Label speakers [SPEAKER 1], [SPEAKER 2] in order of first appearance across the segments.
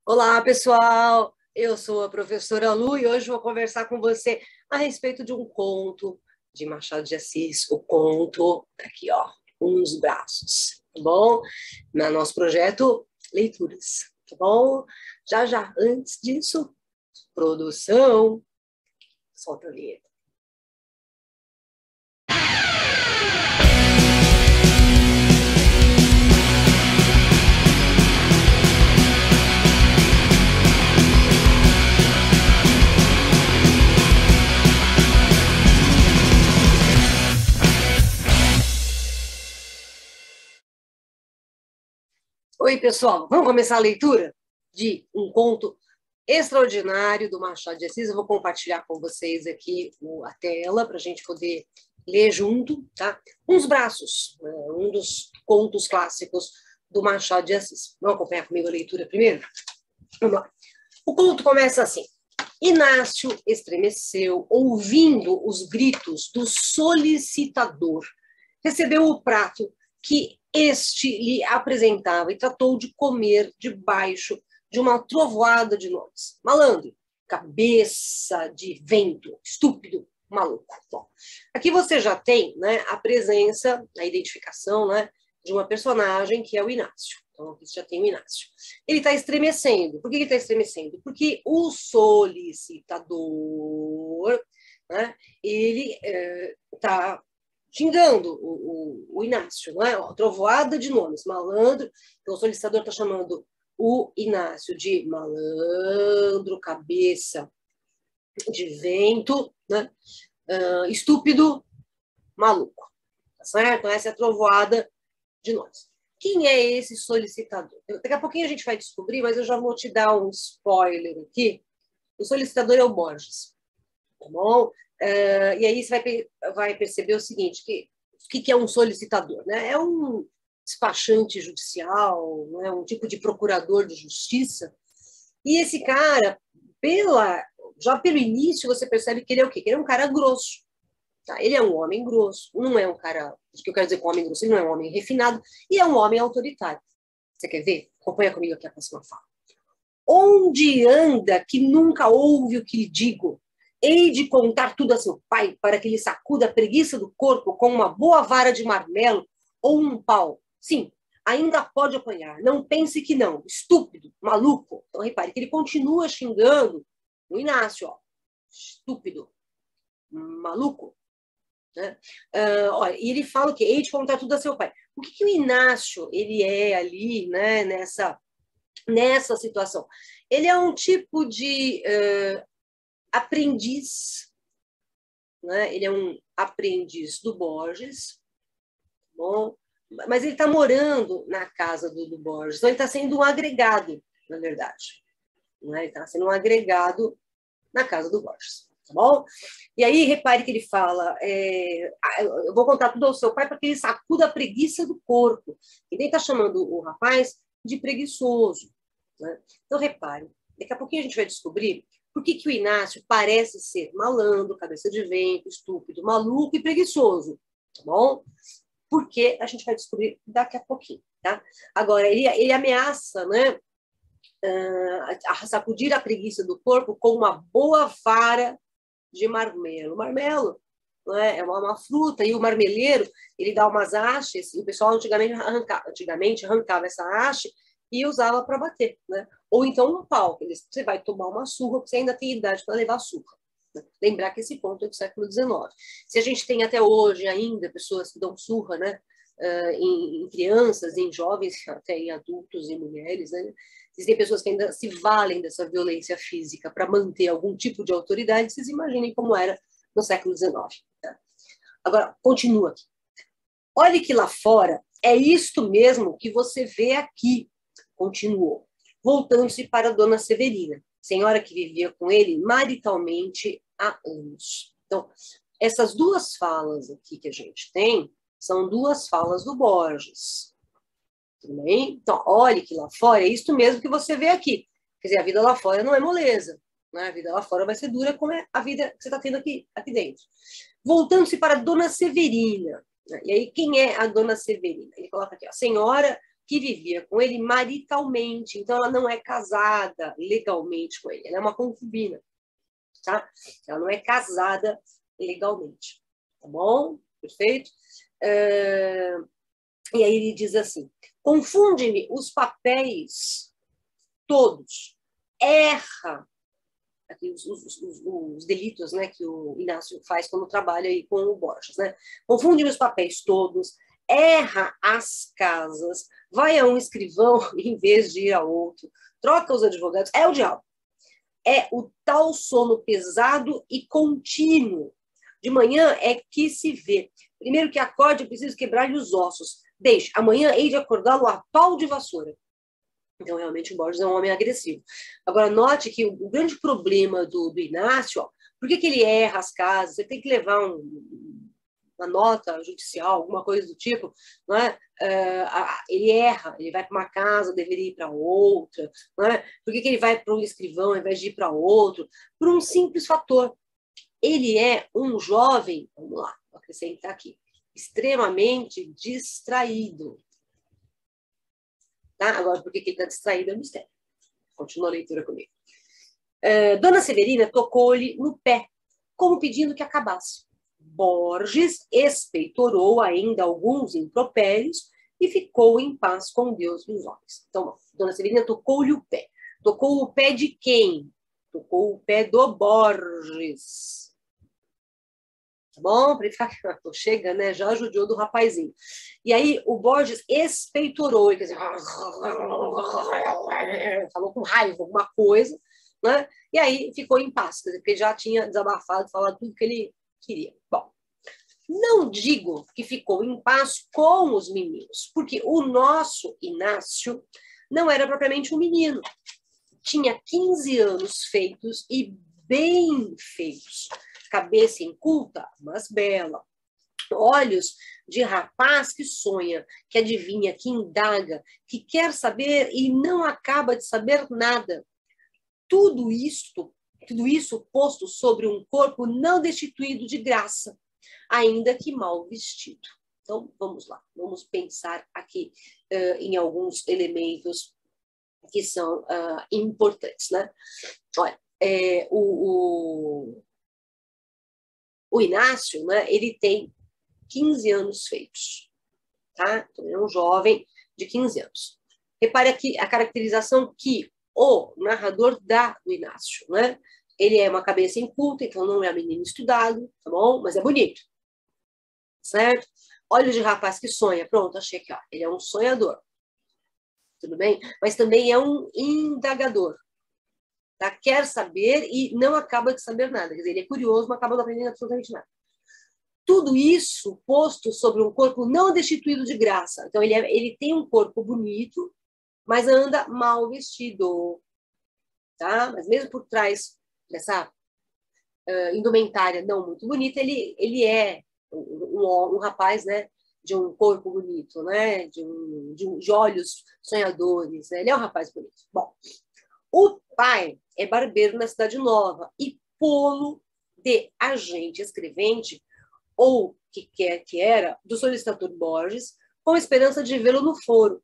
[SPEAKER 1] Olá, pessoal! Eu sou a professora Lu e hoje vou conversar com você a respeito de um conto de Machado de Assis. O conto, aqui, ó, Uns Braços, tá bom? No nosso projeto Leituras, tá bom? Já, antes disso, produção, solta a vinheta. Oi, pessoal, vamos começar a leitura de um conto extraordinário do Machado de Assis. Eu vou compartilhar com vocês aqui a tela para a gente poder ler junto, tá? Uns Braços, um dos contos clássicos do Machado de Assis. Vamos acompanhar comigo a leitura primeiro? Vamos lá. O conto começa assim. Inácio estremeceu, ouvindo os gritos do solicitador. Recebeu o prato que este lhe apresentava e tratou de comer debaixo de uma trovoada de nomes. Malandro, cabeça de vento, estúpido, maluco. Bom, aqui você já tem, né, a presença, a identificação, né, de uma personagem que é o Inácio. Então, aqui já tem o Inácio. Ele está estremecendo. Por que ele está estremecendo? Porque o solicitador, né, ele está xingando o Inácio, não é? Ó, trovoada de nomes, malandro. Então, o solicitador está chamando o Inácio de malandro, cabeça de vento, né? Estúpido, maluco. Tá certo? Essa é a trovoada de nomes. Quem é esse solicitador? Daqui a pouquinho a gente vai descobrir, mas eu já vou te dar um spoiler aqui. O solicitador é o Borges, tá bom? E aí você vai perceber o seguinte, o que é um solicitador, né? É um despachante judicial, né? Um tipo de procurador de justiça. E esse cara, já pelo início, você percebe que ele é o quê? Que ele é um cara grosso. Tá? Ele é um homem grosso, não é um cara... O que eu quero dizer com homem grosso? Ele não é um homem refinado e é um homem autoritário. Você quer ver? Acompanha comigo aqui a próxima fala. Onde anda que nunca ouve o que lhe digo? Hei de contar tudo a seu pai, para que ele sacuda a preguiça do corpo com uma boa vara de marmelo ou um pau. Sim, ainda pode apanhar. Não pense que não. Estúpido, maluco. Então, repare que ele continua xingando o Inácio. Ó. Estúpido, maluco. Né? Olha, e ele fala que hei de contar tudo a seu pai. O que o Inácio ele é ali, né, nessa situação? Ele é um tipo de aprendiz, né? Ele é um aprendiz do Borges, bom, mas ele está morando na casa do Borges, então ele está sendo um agregado, na verdade. Né? Ele está sendo um agregado na casa do Borges. Tá bom? E aí, repare que ele fala, eu vou contar tudo ao seu pai para que ele sacuda a preguiça do corpo. E nem está chamando o rapaz de preguiçoso. Né? Então, repare, daqui a pouquinho a gente vai descobrir por que o Inácio parece ser malandro, cabeça de vento, estúpido, maluco e preguiçoso. Tá bom? Porque a gente vai descobrir daqui a pouquinho. Tá? Agora, ele ameaça, né, a sacudir a preguiça do corpo com uma boa vara de marmelo. Marmelo, né, é uma fruta, e o marmeleiro, ele dá umas hastes, e o pessoal antigamente arrancava essa haste e usava para bater, né? Ou então um pau, você vai tomar uma surra, porque você ainda tem idade para levar surra. Né? Lembrar que esse ponto é do século XIX. Se a gente tem até hoje ainda pessoas que dão surra, né, em crianças, em jovens, até em adultos e mulheres, né? Existem pessoas que ainda se valem dessa violência física para manter algum tipo de autoridade. Vocês imaginem como era no século XIX. Tá? Agora, continua aqui. Olhe que lá fora é isto mesmo que você vê aqui, continuou, voltando-se para Dona Severina, senhora que vivia com ele maritalmente há anos. Então, essas duas falas aqui que a gente tem são duas falas do Borges. Tudo bem? Então, olhe que lá fora é isto mesmo que você vê aqui. Quer dizer, a vida lá fora não é moleza. Né? A vida lá fora vai ser dura como é a vida que você está tendo aqui dentro. Voltando-se para Dona Severina. Né? E aí, quem é a Dona Severina? Ele coloca aqui, ó, senhora que vivia com ele maritalmente. Então, ela não é casada legalmente com ele. Ela é uma concubina, tá? Ela não é casada legalmente. Tá bom? Perfeito? E aí ele diz assim, confunde-me os papéis todos, erra, aqui os delitos, né, que o Inácio faz quando trabalha aí com o Borges, né? Confunde-me os papéis todos, erra as casas, vai a um escrivão em vez de ir a outro, troca os advogados, é o diabo. É o tal sono pesado e contínuo. De manhã é que se vê. Primeiro que acorde, é preciso quebrar-lhe os ossos. Deixe, amanhã hei de acordá-lo a pau de vassoura. Então, realmente, o Borges é um homem agressivo. Agora, note que o grande problema do Inácio, ó, por que ele erra as casas? Você tem que levar uma nota judicial, alguma coisa do tipo, não é? Ele erra, ele vai para uma casa, deveria ir para outra, não é? Por que ele vai para um escrivão ao invés de ir para outro? Por um simples fator. Ele é um jovem, vamos lá, vou acrescentar aqui, extremamente distraído. Tá? Agora, por que ele está distraído é um mistério. Continua a leitura comigo. Dona Severina tocou-lhe no pé, como pedindo que acabasse. Borges expeitorou ainda alguns impropérios e ficou em paz com Deus e os homens. Então, Dona Severina tocou-lhe o pé. Tocou o pé de quem? Tocou o pé do Borges. Tá bom? Para ele ficar, chega, né? Já judiou do rapazinho. E aí o Borges expeitorou, quer dizer, falou com raiva, alguma coisa, né? E aí ficou em paz, quer dizer, porque já tinha desabafado, falado tudo que ele queria. Bom, não digo que ficou em paz com os meninos, porque o nosso Inácio não era propriamente um menino. Tinha 15 anos feitos e bem feitos. Cabeça inculta, mas bela. Olhos de rapaz que sonha, que adivinha, que indaga, que quer saber e não acaba de saber nada. Tudo isso posto sobre um corpo não destituído de graça, ainda que mal vestido. Então, vamos lá, vamos pensar aqui em alguns elementos que são importantes, né? Olha, o Inácio, né, ele tem 15 anos feitos, tá? Então, ele é um jovem de 15 anos. Repare aqui a caracterização que o narrador dá do Inácio, né? Ele é uma cabeça inculta, então não é menino estudado, tá bom? Mas é bonito, certo? Olhos de rapaz que sonha, pronto, achei aqui, ó. Ele é um sonhador, tudo bem? Mas também é um indagador, tá? Quer saber e não acaba de saber nada, quer dizer, ele é curioso, mas acaba não aprendendo absolutamente nada. Tudo isso posto sobre um corpo não destituído de graça. Então, ele tem um corpo bonito, mas anda mal vestido, tá? Mas mesmo por trás dessa indumentária não muito bonita, ele é um rapaz, né, de um corpo bonito, né, de olhos sonhadores, né? Ele é um rapaz bonito. Bom, o pai é barbeiro na Cidade Nova e polo de agente escrevente, ou que quer que era, do solicitador Borges, com a esperança de vê-lo no foro,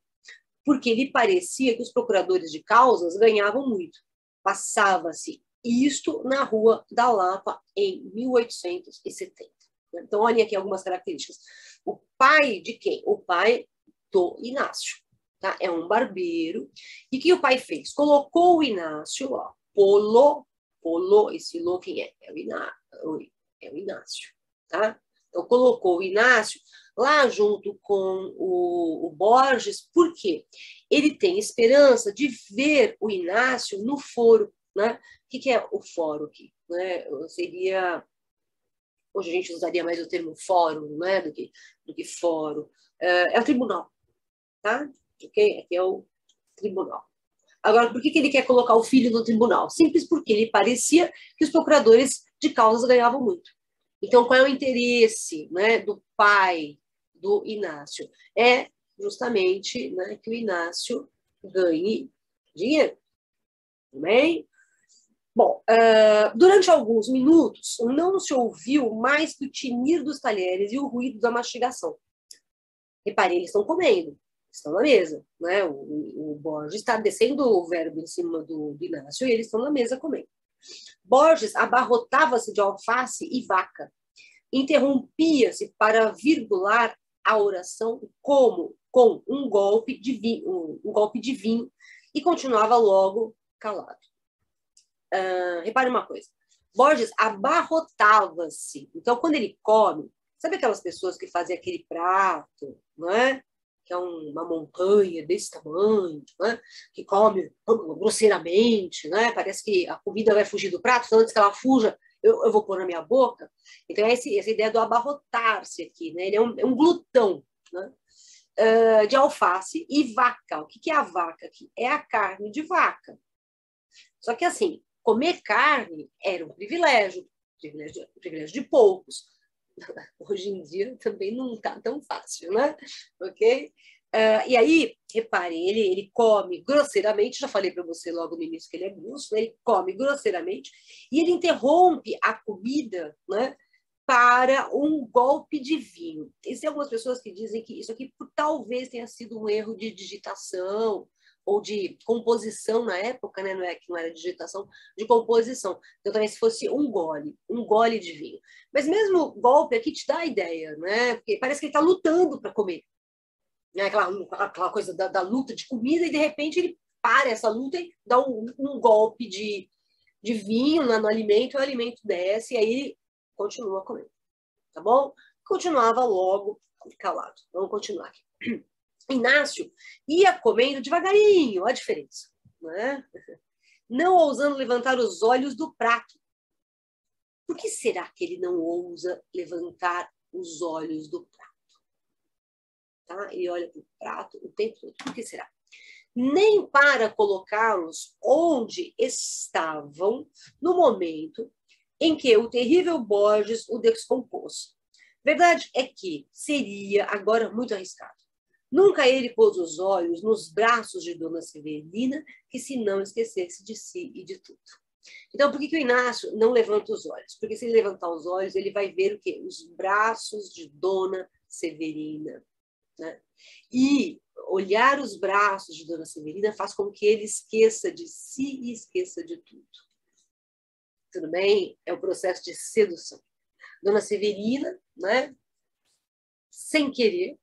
[SPEAKER 1] porque lhe parecia que os procuradores de causas ganhavam muito. Passava-se isto na Rua da Lapa em 1870. Então, olhem aqui algumas características. O pai de quem? O pai do Inácio. Tá? É um barbeiro. E o que o pai fez? Colocou o Inácio, ó, polo, esse lo quem é? É o Inácio. Tá? Então, colocou o Inácio lá junto com o Borges, por quê? Ele tem esperança de ver o Inácio no foro. Né? O que é o fórum aqui? Né? Seria... Hoje a gente usaria mais o termo fórum, né? do que fórum. É o tribunal. Tá? Okay? Aqui é o tribunal. Agora, por que ele quer colocar o filho no tribunal? Simples porque ele parecia que os procuradores de causas ganhavam muito. Então, qual é o interesse, né, do pai do Inácio? É justamente, né, que o Inácio ganhe dinheiro. Tudo bem? Bom, durante alguns minutos, não se ouviu mais que o tinir dos talheres e o ruído da mastigação. Reparem, eles estão comendo. Estão na mesa, né? O Borges está descendo o verbo em cima do Inácio e eles estão na mesa comendo. Borges abarrotava-se de alface e vaca. Interrompia-se para virgular a oração com um golpe de vinho e continuava logo calado. Repare uma coisa. Borges abarrotava-se. Então, quando ele come, sabe aquelas pessoas que fazem aquele prato, não é? Que é uma montanha desse tamanho, né? Que come grosseiramente, né? Parece que a comida vai fugir do prato, então antes que ela fuja, eu vou pôr na minha boca. Então, é essa ideia do abarrotar-se aqui, né? Ele é um glutão, né? De alface e vaca. O que é a vaca aqui? É a carne de vaca. Só que, assim, comer carne era um privilégio de poucos. Hoje em dia também não está tão fácil, né? Ok? E aí, repare, ele come grosseiramente, já falei para você logo no início que ele é grosso, né? Ele come grosseiramente e ele interrompe a comida, né, para um golpe de vinho. Existem algumas pessoas que dizem que isso aqui talvez tenha sido um erro de digitação ou de composição na época, né? Não era digitação, de composição. Então, também se fosse um gole de vinho. Mas mesmo golpe aqui te dá a ideia, né? Porque parece que ele está lutando para comer. Né? Aquela coisa da luta de comida, e de repente ele para essa luta e dá um golpe de vinho no alimento, e o alimento desce, e aí ele continua comendo. Tá bom? Continuava logo calado. Vamos continuar aqui. Inácio ia comendo devagarinho, a diferença, né? Não ousando levantar os olhos do prato. Por que será que ele não ousa levantar os olhos do prato? Tá? Ele olha para o prato o tempo todo. Por que será? Nem para colocá-los onde estavam no momento em que o terrível Borges o descompôs. Verdade é que seria agora muito arriscado. Nunca ele pôs os olhos nos braços de Dona Severina, que se não esquecesse de si e de tudo. Então, por que o Inácio não levanta os olhos? Porque se ele levantar os olhos, ele vai ver o quê? Os braços de Dona Severina. Né? E olhar os braços de Dona Severina faz com que ele esqueça de si e esqueça de tudo. Tudo bem? É o processo de sedução. Dona Severina, né, sem querer,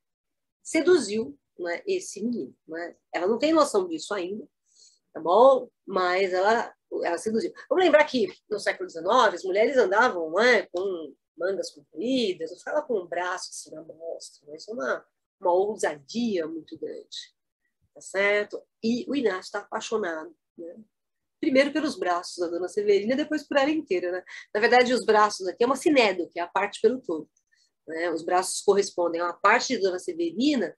[SPEAKER 1] seduziu, né, esse menino. Né? Ela não tem noção disso ainda, tá bom? Mas ela seduziu. Vamos lembrar que no século XIX as mulheres andavam, né, com mangas compridas, não ficava com o braço assim na mostra. Né? Isso é uma ousadia muito grande. Tá certo? E o Inácio está apaixonado, né? Primeiro pelos braços da Dona Severina, depois por ela inteira. Né? Na verdade, os braços aqui é uma sinédo, que é a parte pelo todo. Né? Os braços correspondem a uma parte de Dona Severina,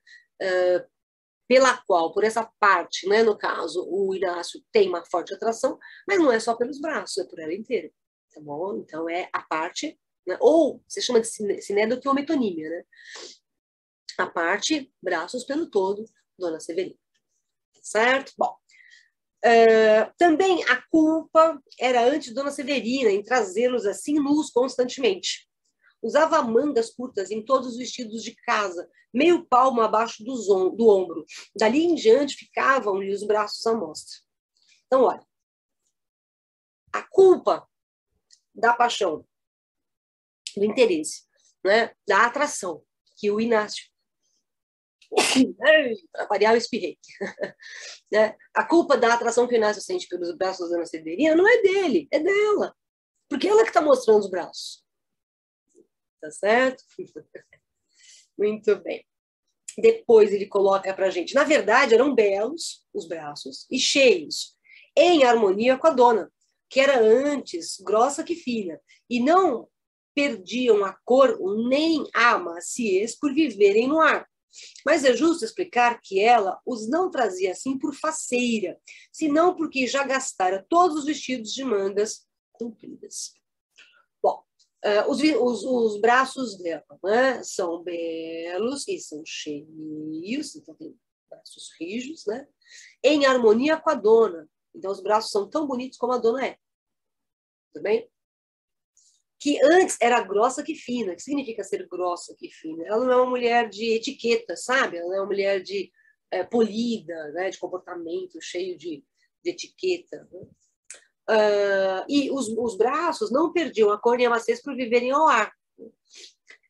[SPEAKER 1] pela qual, por essa parte, né, no caso, o Inácio tem uma forte atração, mas não é só pelos braços, é por ela inteira. Tá bom? Então, é a parte, né? Ou se chama de sinédo, que é uma metonímia, né? A parte, braços pelo todo, Dona Severina. Certo? Bom. Também a culpa era antes Dona Severina em trazê-los assim nus constantemente. Usava mangas curtas em todos os vestidos de casa, meio palmo abaixo do ombro. Dali em diante ficavam-lhe os braços à mostra. Então, olha, a culpa da paixão, do interesse, né, da atração que o Inácio para variar, eu espirrei. Né? A culpa da atração que o Inácio sente pelos braços da Dona Severina não é dele, é dela. Porque ela que está mostrando os braços. Tá certo? Muito bem. Depois ele coloca para a gente. Na verdade, eram belos os braços e cheios, em harmonia com a dona, que era antes grossa que fina, e não perdiam a cor nem a maciez por viverem no ar. Mas é justo explicar que ela os não trazia assim por faceira, senão porque já gastara todos os vestidos de mangas compridas. Bom, os braços dela, né, são belos e são cheios, então tem braços rijos, né, em harmonia com a dona. Então os braços são tão bonitos como a dona é. Tudo bem? Que antes era grossa que fina. O que significa ser grossa que fina? Ela não é uma mulher de etiqueta, sabe? Ela não é uma mulher de polida, né, de comportamento, cheio de etiqueta. Né? E os braços não perdiam a cor e a maciez por viverem ao ar.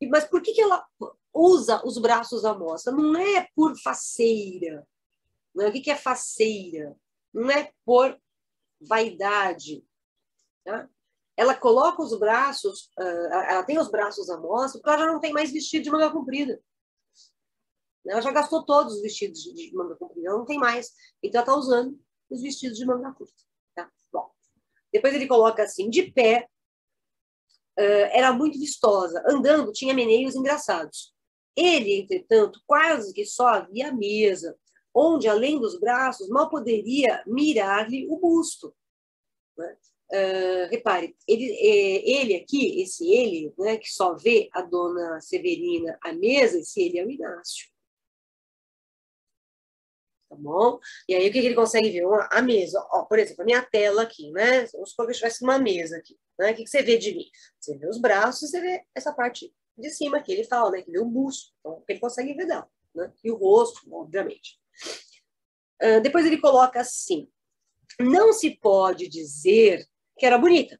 [SPEAKER 1] Mas por que ela usa os braços à mostra? Não é por faceira. Né? O que é faceira? Não é por vaidade. Tá? Ela coloca os braços, ela tem os braços à mostra, porque ela já não tem mais vestido de manga comprida. Ela já gastou todos os vestidos de manga comprida, ela não tem mais. Então ela está usando os vestidos de manga curta. Tá? Bom, depois ele coloca assim, de pé, era muito vistosa, andando tinha meneios engraçados. Ele, entretanto, quase que só havia a mesa, onde, além dos braços, mal poderia mirar-lhe o busto. Né? Repare, ele aqui, esse ele, né, que só vê a dona Severina à mesa, esse ele é o Inácio. Tá bom? E aí, o que ele consegue ver? A mesa, ó, por exemplo, a minha tela aqui, né? Vamos supor que eu estivesse numa mesa aqui, né? O que você vê de mim? Você vê os braços, você vê essa parte de cima que ele fala, né? Que vê o busto, então ele consegue ver dela, né? E o rosto, obviamente. Depois ele coloca assim: não se pode dizer que era bonita,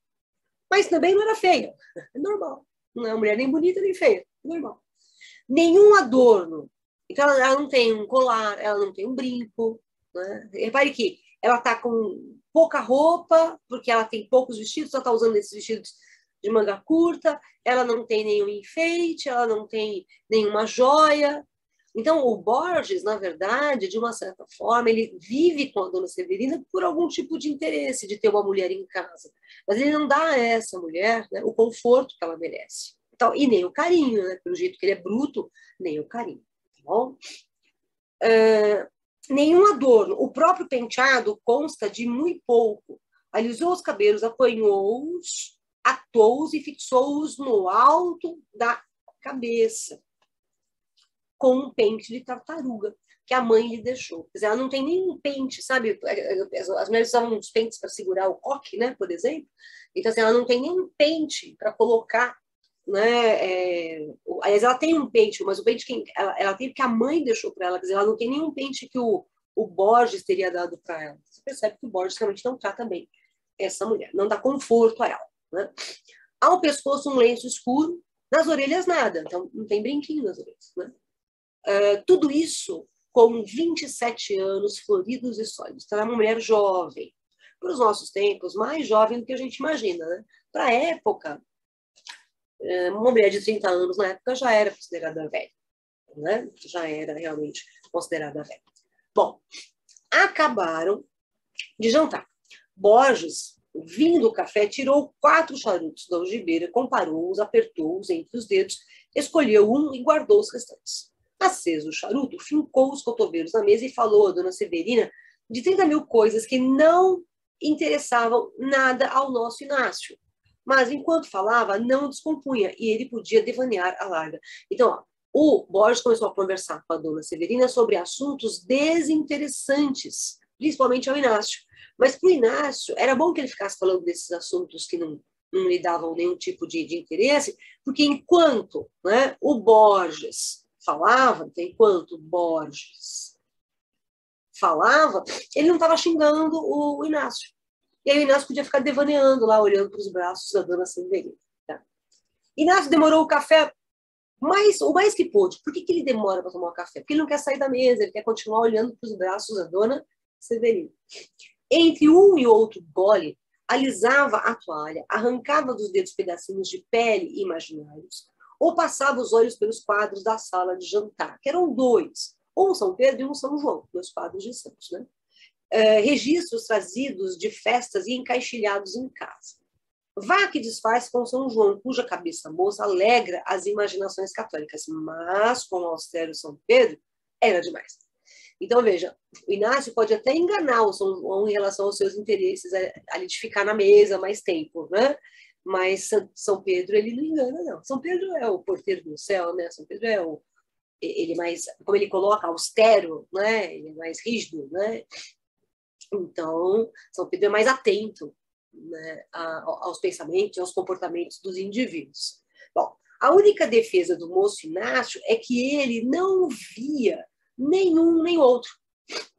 [SPEAKER 1] mas também não era feia. É normal. Não é uma mulher nem bonita nem feia. É normal. Nenhum adorno. Então, ela não tem um colar, ela não tem um brinco. Né? Repare que ela está com pouca roupa, porque ela tem poucos vestidos, ela está usando esses vestidos de manga curta, ela não tem nenhum enfeite, ela não tem nenhuma joia. Então, o Borges, na verdade, de uma certa forma, ele vive com a dona Severina por algum tipo de interesse de ter uma mulher em casa. Mas ele não dá a essa mulher, né, o conforto que ela merece. Então, e nem o carinho, né? Pelo jeito que ele é bruto, nem o carinho. Tá bom? Nenhum adorno. O próprio penteado consta de muito pouco. Alisou os cabelos, apanhou-os, atou-os e fixou-os no alto da cabeça, com um pente de tartaruga que a mãe lhe deixou. Quer dizer, ela não tem nenhum pente, sabe? As mulheres usavam uns pentes para segurar o coque, né, por exemplo. Então, assim, ela não tem nenhum pente para colocar, né? Aliás, ela tem um pente, mas o pente que ela tem porque a mãe deixou para ela. Quer dizer, ela não tem nenhum pente que o Borges teria dado para ela. Você percebe que o Borges realmente não trata bem essa mulher, não dá conforto a ela. Né? Ao pescoço, um lenço escuro, nas orelhas, nada. Então, não tem brinquinho nas orelhas. Né? Tudo isso com 27 anos, floridos e sólidos. Então, ela é uma mulher jovem. Para os nossos tempos, mais jovem do que a gente imagina. Né? Para a época, uma mulher de 30 anos na época já era considerada velha. Né? Já era realmente considerada velha. Bom, acabaram de jantar. Borges, vindo do café, tirou 4 charutos da algibeira, comparou-os, apertou-os entre os dedos, escolheu um e guardou os restantes. Aceso o charuto, fincou os cotovelos na mesa e falou a dona Severina de 30 mil coisas que não interessavam nada ao nosso Inácio. Mas, enquanto falava, não descompunha e ele podia devanear a larga. Então, ó, o Borges começou a conversar com a dona Severina sobre assuntos desinteressantes, principalmente ao Inácio. Mas para o Inácio, era bom que ele ficasse falando desses assuntos que não lhe davam nenhum tipo de interesse, porque enquanto, né, o Borges falava, ele não estava xingando o Inácio. E aí o Inácio podia ficar devaneando lá, olhando para os braços da dona Severina. Tá? Inácio demorou o café o mais que pôde. Por que ele demora para tomar o café? Porque ele não quer sair da mesa, ele quer continuar olhando para os braços da dona Severina. Entre um e outro gole, alisava a toalha, arrancava dos dedos pedacinhos de pele imaginários, ou passava os olhos pelos quadros da sala de jantar, que eram 2, um São Pedro e um São João, 2 quadros de santos, né? Registros trazidos de festas e encaixilhados em casa. Vá que desfaz com São João, cuja cabeça moça alegra as imaginações católicas, mas com o austero São Pedro era demais. Então, veja, o Inácio pode até enganar o São João em relação aos seus interesses, ali de ficar na mesa mais tempo, né? Mas São Pedro, ele não engana, não. São Pedro é o porteiro do céu, né? São Pedro é ele mais, como ele coloca, austero, né? Ele é mais rígido, né? Então, São Pedro é mais atento, né, aos pensamentos, aos comportamentos dos indivíduos. Bom, a única defesa do moço Inácio é que ele não via nenhum nem outro.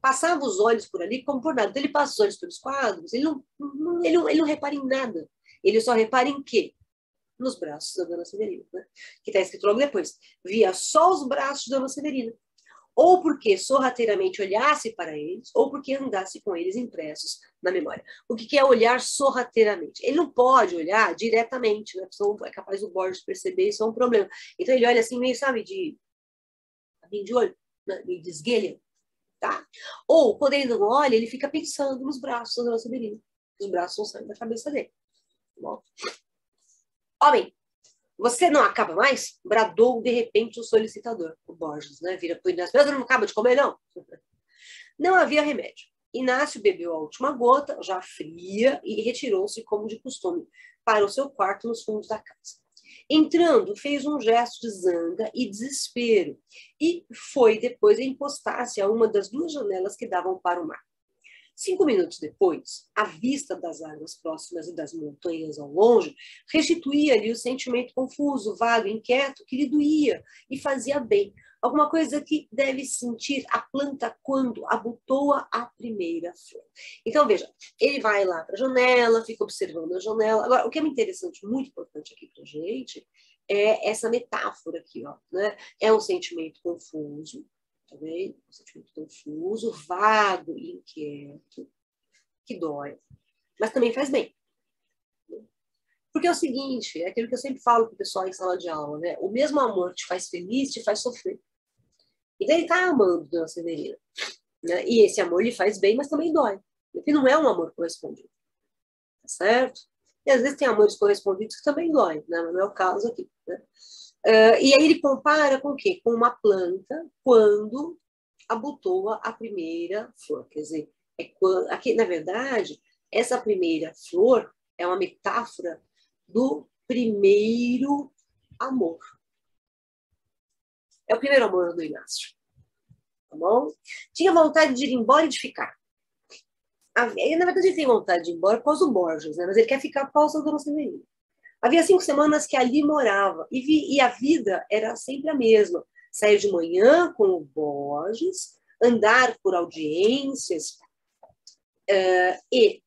[SPEAKER 1] Passava os olhos por ali como por nada. Então, ele passa os olhos pelos quadros, ele não repara em nada. Ele só repara em quê? Nos braços da Dona Severina, né? Que está escrito logo depois. Via só os braços da Dona Severina. Ou porque sorrateiramente olhasse para eles, ou porque andasse com eles impressos na memória. O que é olhar sorrateiramente? Ele não pode olhar diretamente, né? É capaz o Borges perceber, isso é um problema. Então ele olha assim, meio, sabe, de olho, né? Meio de esguelha, tá? Ou, quando ele não olha, ele fica pensando nos braços da Dona Severina. Os braços não saem da cabeça dele. Tá bom? Homem, você não acaba mais? Bradou de repente o solicitador. O Borges, né? Vira para o Inácio. Mas não acaba de comer, não? Não havia remédio. Inácio bebeu a última gota, já fria, e retirou-se, como de costume, para o seu quarto nos fundos da casa. Entrando, fez um gesto de zanga e desespero, e foi depois encostar-se a uma das duas janelas que davam para o mar. 5 minutos depois, a vista das águas próximas e das montanhas ao longe restituía-lhe o sentimento confuso, vago, inquieto, que lhe doía e fazia bem. Alguma coisa que deve sentir a planta quando abotoa a primeira flor. Então, veja, ele vai lá para a janela, fica observando a janela. Agora, o que é interessante, muito importante aqui para a gente, é essa metáfora aqui, ó, né? É um sentimento confuso, também, um sentimento confuso, vago e inquieto, que dói, mas também faz bem. Porque é o seguinte, é aquilo que eu sempre falo para o pessoal em sala de aula, né? O mesmo amor te faz feliz, te faz sofrer. Então ele está amando Dona Severina, né? E esse amor lhe faz bem, mas também dói. Porque não é um amor correspondido, tá certo? E às vezes tem amores correspondidos que também dói, né? Mas não é o caso aqui, né? E aí ele compara com o quê? Com uma planta quando abotoa a primeira flor. Quer dizer, aqui, na verdade, essa primeira flor é uma metáfora do primeiro amor. É o primeiro amor do Inácio. Tá bom? Tinha vontade de ir embora e de ficar. Ele, na verdade, ele tem vontade de ir embora por causa do Borges, né? Mas ele quer ficar por causa da Dona Severina. Havia 5 semanas que ali morava e a vida era sempre a mesma. Sair de manhã com o Borges, andar por audiências e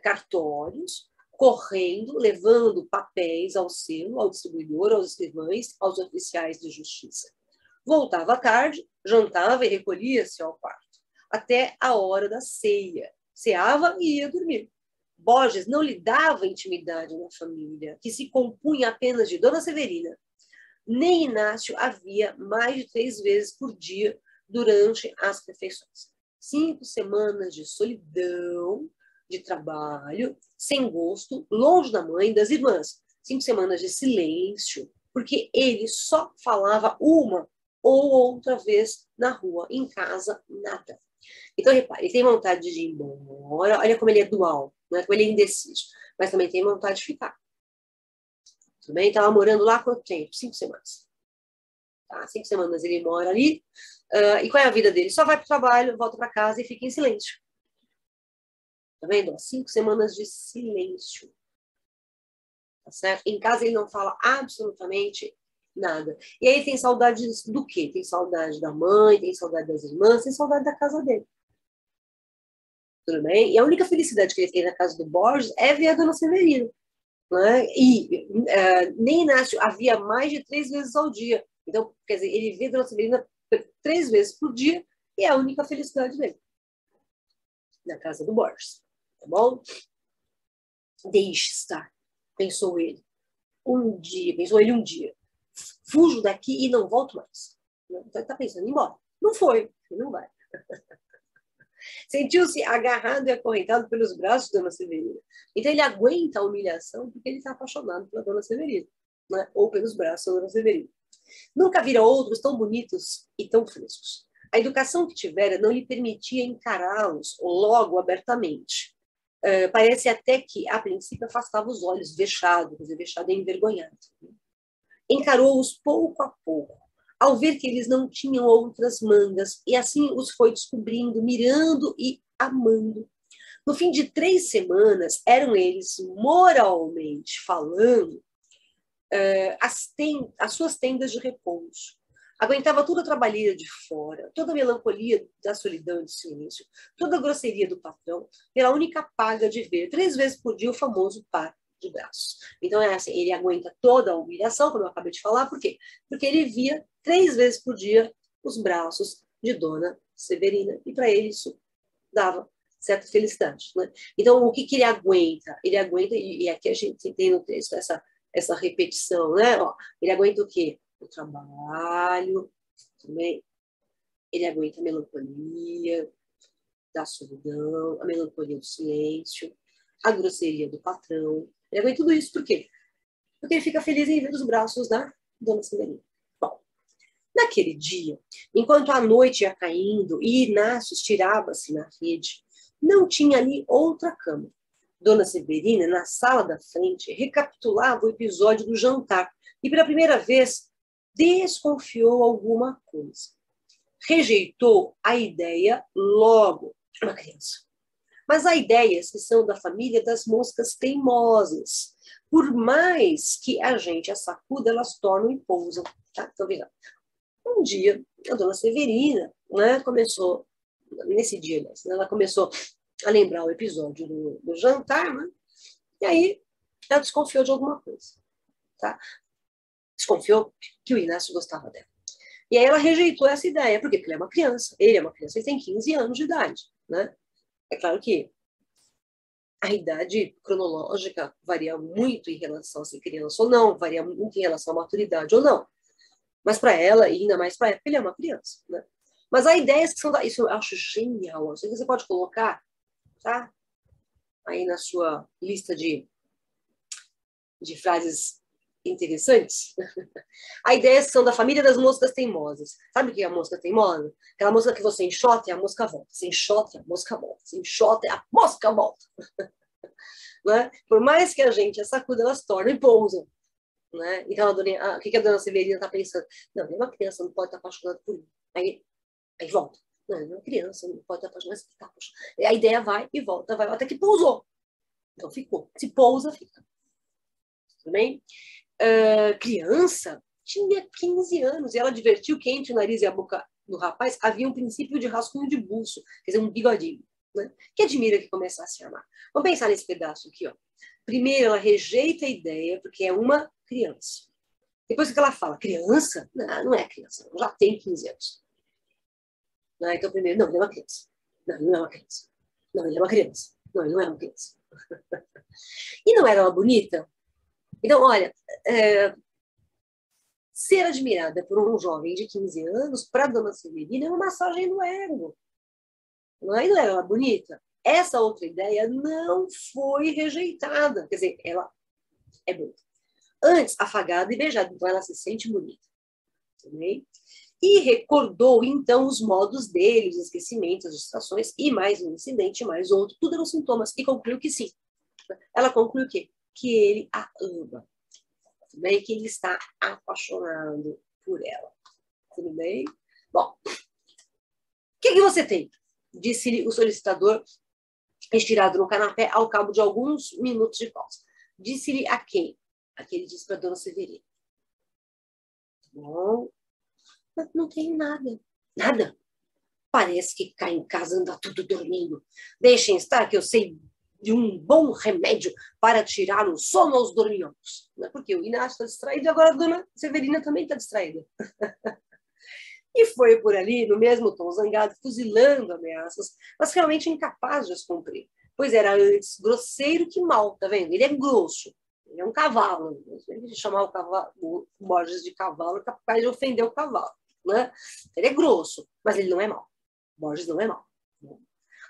[SPEAKER 1] cartórios, correndo, levando papéis ao selo, ao distribuidor, aos escrivães, aos oficiais de justiça. Voltava à tarde, jantava e recolhia-se ao quarto, até a hora da ceia. Ceava e ia dormir. Borges não lhe dava intimidade na família, que se compunha apenas de Dona Severina. Nem Inácio havia mais de 3 vezes por dia durante as refeições. 5 semanas de solidão, de trabalho, sem gosto, longe da mãe e das irmãs. 5 semanas de silêncio, porque ele só falava uma ou outra vez na rua, em casa, nada. Então, repare, ele tem vontade de ir embora, olha como ele é dual, né? Como ele é indeciso, mas também tem vontade de ficar. Também estava morando lá há quanto tempo? 5 semanas. Tá? 5 semanas ele mora ali. E qual é a vida dele? Só vai para o trabalho, volta para casa e fica em silêncio. Tá vendo? 5 semanas de silêncio. Tá certo? Em casa ele não fala absolutamente nada. E aí tem saudade do quê? Tem saudade da mãe, tem saudade das irmãs, tem saudade da casa dele. Tudo bem? E a única felicidade que ele tem na casa do Borges é ver a Dona Severina. Né? E nem Inácio havia mais de 3 vezes ao dia. Então, quer dizer, ele vê a Dona Severina 3 vezes por dia e é a única felicidade dele. Na casa do Borges. Tá bom? Deixe estar, pensou ele. Pensou ele um dia. Fujo daqui e não volto mais. Então, ele tá pensando em ir embora. Não foi, não vai. Sentiu-se agarrado e acorrentado pelos braços de Dona Severina. Então ele aguenta a humilhação porque ele está apaixonado pela Dona Severina, né? Ou pelos braços da Dona Severina. Nunca vira outros tão bonitos e tão frescos. A educação que tivera não lhe permitia encará-los logo abertamente. Parece até que, a princípio, afastava os olhos, vexado, quer dizer, vexado e envergonhado. Encarou-os pouco a pouco, ao ver que eles não tinham outras mangas, e assim os foi descobrindo, mirando e amando. No fim de 3 semanas, eram eles, moralmente falando, as suas tendas de repouso. Aguentava toda a trabalheira de fora, toda a melancolia da solidão e do silêncio, toda a grosseria do patrão, pela única paga de ver 3 vezes por dia o famoso par de braços. Então, é assim, ele aguenta toda a humilhação, como eu acabei de falar, por quê? Porque ele via 3 vezes por dia os braços de Dona Severina, e para ele isso dava certa felicidade. Né? Então, o que ele aguenta? Ele aguenta, e aqui a gente tem no texto essa repetição, né? Ó, ele aguenta o quê? O trabalho, também. Ele aguenta a melancolia da solidão, a melancolia do silêncio, a grosseria do patrão. Ele aguenta tudo isso, por quê? Porque ele fica feliz em ver os braços da Dona Severina. Bom, naquele dia, enquanto a noite ia caindo e Inácio estirava-se na rede, não tinha ali outra cama. Dona Severina, na sala da frente, recapitulava o episódio do jantar e, pela primeira vez, desconfiou alguma coisa. Rejeitou a ideia logo, uma criança. Mas há ideias que são da família das moscas teimosas. Por mais que a gente as sacuda, elas tornam e pousam. Tá? Então, veja. Um dia, a Dona Severina, né, começou, nesse dia, né, ela começou a lembrar o episódio do jantar, né, e aí ela desconfiou de alguma coisa. Tá? Desconfiou que o Inácio gostava dela. E aí ela rejeitou essa ideia. Por quê? Porque ele é uma criança. Ele é uma criança, ele tem 15 anos de idade. Né? É claro que a idade cronológica varia muito em relação a ser criança ou não, varia muito em relação à maturidade ou não. Mas para ela, e ainda mais para ela, ele é uma criança. Né? Mas há ideias que são isso eu acho genial. Isso você pode colocar, tá? Aí na sua lista de frases interessantes. Há ideias que são da família das moscas teimosas. Sabe o que é a mosca teimosa? Aquela mosca que você enxota e a mosca volta. Você enxota e a mosca volta. Você enxota e a mosca volta. Né? Por mais que a gente a sacuda, elas tornam e pousam. Né? Então, o que a dona Severina está pensando? Não, nenhuma criança não pode estar apaixonada por mim. Aí volta. Não, nenhuma criança não pode estar apaixonada. A ideia vai e volta, até que pousou. Então, ficou. Se pousa, fica. Tudo bem? Criança tinha 15 anos e ela advertiu que entre o nariz e a boca do rapaz havia um princípio de rascunho de buço, quer dizer, um bigodinho, né? Que admira que começasse a amar. Vamos pensar nesse pedaço aqui, ó. Primeiro, ela rejeita a ideia porque é uma criança. Depois que ela fala, criança? Não, não é criança, já tem 15 anos. Então, primeiro, não, ele é uma criança. Não, ele não é uma criança. Não, ele é uma criança. Não, ele não é uma criança. E não era ela bonita? Então, olha, ser admirada por um jovem de 15 anos, para a Dona Severina, é uma massagem do ego. Não era ela bonita? Essa outra ideia não foi rejeitada. Quer dizer, ela é bonita. Antes, afagada e beijada, então ela se sente bonita. Também. E recordou, então, os modos dele, os esquecimentos, as distrações, e mais um incidente, mais outro, tudo eram sintomas, e concluiu que sim. Ela concluiu o quê? Que ele a ama. Tudo bem? Que ele está apaixonado por ela. Tudo bem? Bom, o que você tem? Disse-lhe o solicitador, estirado no canapé, ao cabo de alguns minutos de pausa. Disse-lhe a quem? A que ele disse para a Dona Severina. Bom, não tenho nada. Nada. Parece que cá em casa anda tudo dormindo. Deixem estar que eu sei de um bom remédio para tirar o sono aos dorminhocos. Porque o Inácio está distraído e agora a Dona Severina também está distraída. E foi por ali, no mesmo tom zangado, fuzilando ameaças, mas realmente incapaz de as cumprir. Pois era antes grosseiro que mal, tá vendo? Ele é grosso. Ele é um cavalo. Se chamar o Borges de cavalo, é capaz de ofender o cavalo. Né? Ele é grosso, mas ele não é mau. Borges não é mau.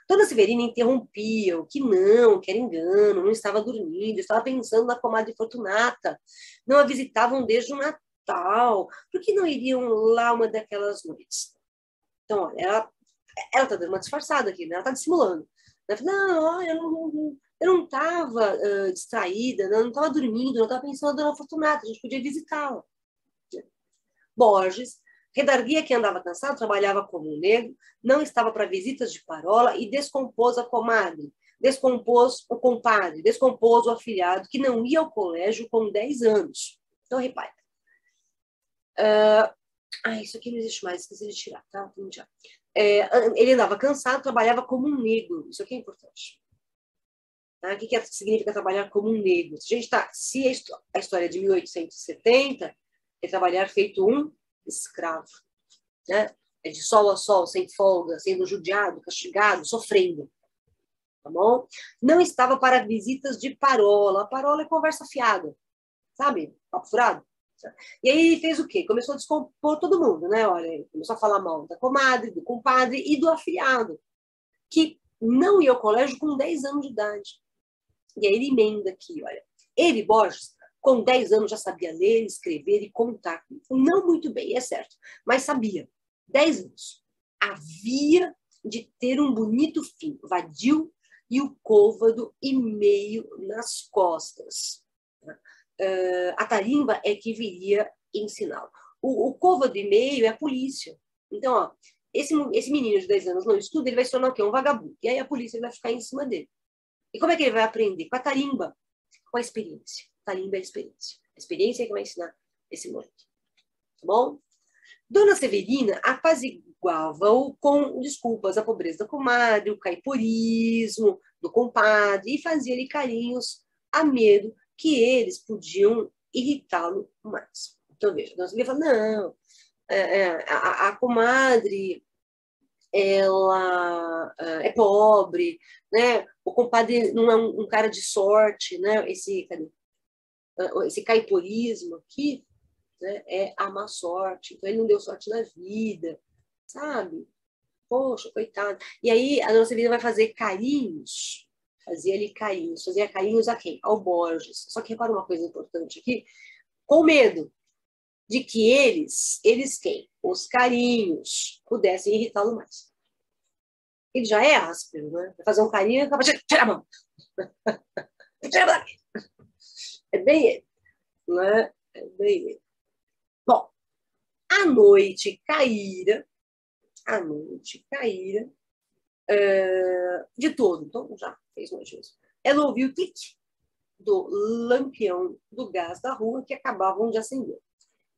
[SPEAKER 1] Dona Severina interrompia, o que não, que era engano, não estava dormindo, estava pensando na comadre Fortunata. Não a visitavam desde o Natal. Por que não iriam lá uma daquelas noites? Então, olha, ela está dando uma disfarçada aqui, né? Ela está dissimulando. Ela fala, não, eu não estava distraída, não estava dormindo, não estava pensando na Dona Fortunata, a gente podia visitá-la. Borges redarguia que andava cansado, trabalhava como um negro, não estava para visitas de parola e descompôs a comadre, descompôs o compadre, descompôs o afilhado que não ia ao colégio com 10 anos. Então, repare. Ah, isso aqui não existe mais, esqueci de tirar, tá? Vamos tirar. Ele andava cansado, trabalhava como um negro. Isso aqui é importante. Tá? O que significa trabalhar como um negro? Se a história é de 1870, é trabalhar feito um escravo. Né? É de sol a sol, sem folga, sendo judiado, castigado, sofrendo. Tá bom? Não estava para visitas de parola. A parola é conversa fiada, sabe? Papo furado. E aí ele fez o quê? Começou a descompor todo mundo, né? Olha, ele começou a falar mal da comadre, do compadre e do afilhado, que não ia ao colégio com 10 anos de idade. E aí ele emenda aqui, olha. Ele, Borges, com 10 anos já sabia ler, escrever e contar. Não muito bem, é certo, mas sabia. 10 anos. Havia de ter um bonito fim, vadio e o côvado e meio nas costas. A tarimba é que viria ensiná-lo. O côvado e meio é a polícia. Então, ó, esse menino de 10 anos não estuda, ele vai se tornar o quê? Um vagabundo. E aí a polícia vai ficar em cima dele. E como é que ele vai aprender? Com a tarimba, com a experiência. Tarimba é a experiência. A experiência é que vai ensinar esse moleque. Tá bom? Dona Severina apaziguava-o com desculpas, a pobreza da comadre, o caiporismo do compadre, e fazia-lhe carinhos a medo que eles podiam irritá-lo mais. Então, veja, Dona Severina fala, não, a comadre, ela é pobre, né? O compadre não é um cara de sorte, né? Esse caiporismo aqui, né, é a má sorte. Então, ele não deu sorte na vida, sabe? Poxa, coitado. E aí, a nossa vida vai fazer carinhos. Fazia-lhe carinhos. Fazia carinhos a quem? Ao Borges. Só que repara uma coisa importante aqui. Com medo de que eles quem? Os carinhos pudessem irritá-lo mais. Ele já é áspero, né? Vai fazer um carinho e acaba de tirar a mão. Tira a mão. É bem ele, né? É bem ele. Bom, a noite caíra, de todo. Então, já fez noite mesmo. Ela ouviu o clique do lampião do gás da rua que acabavam de acender.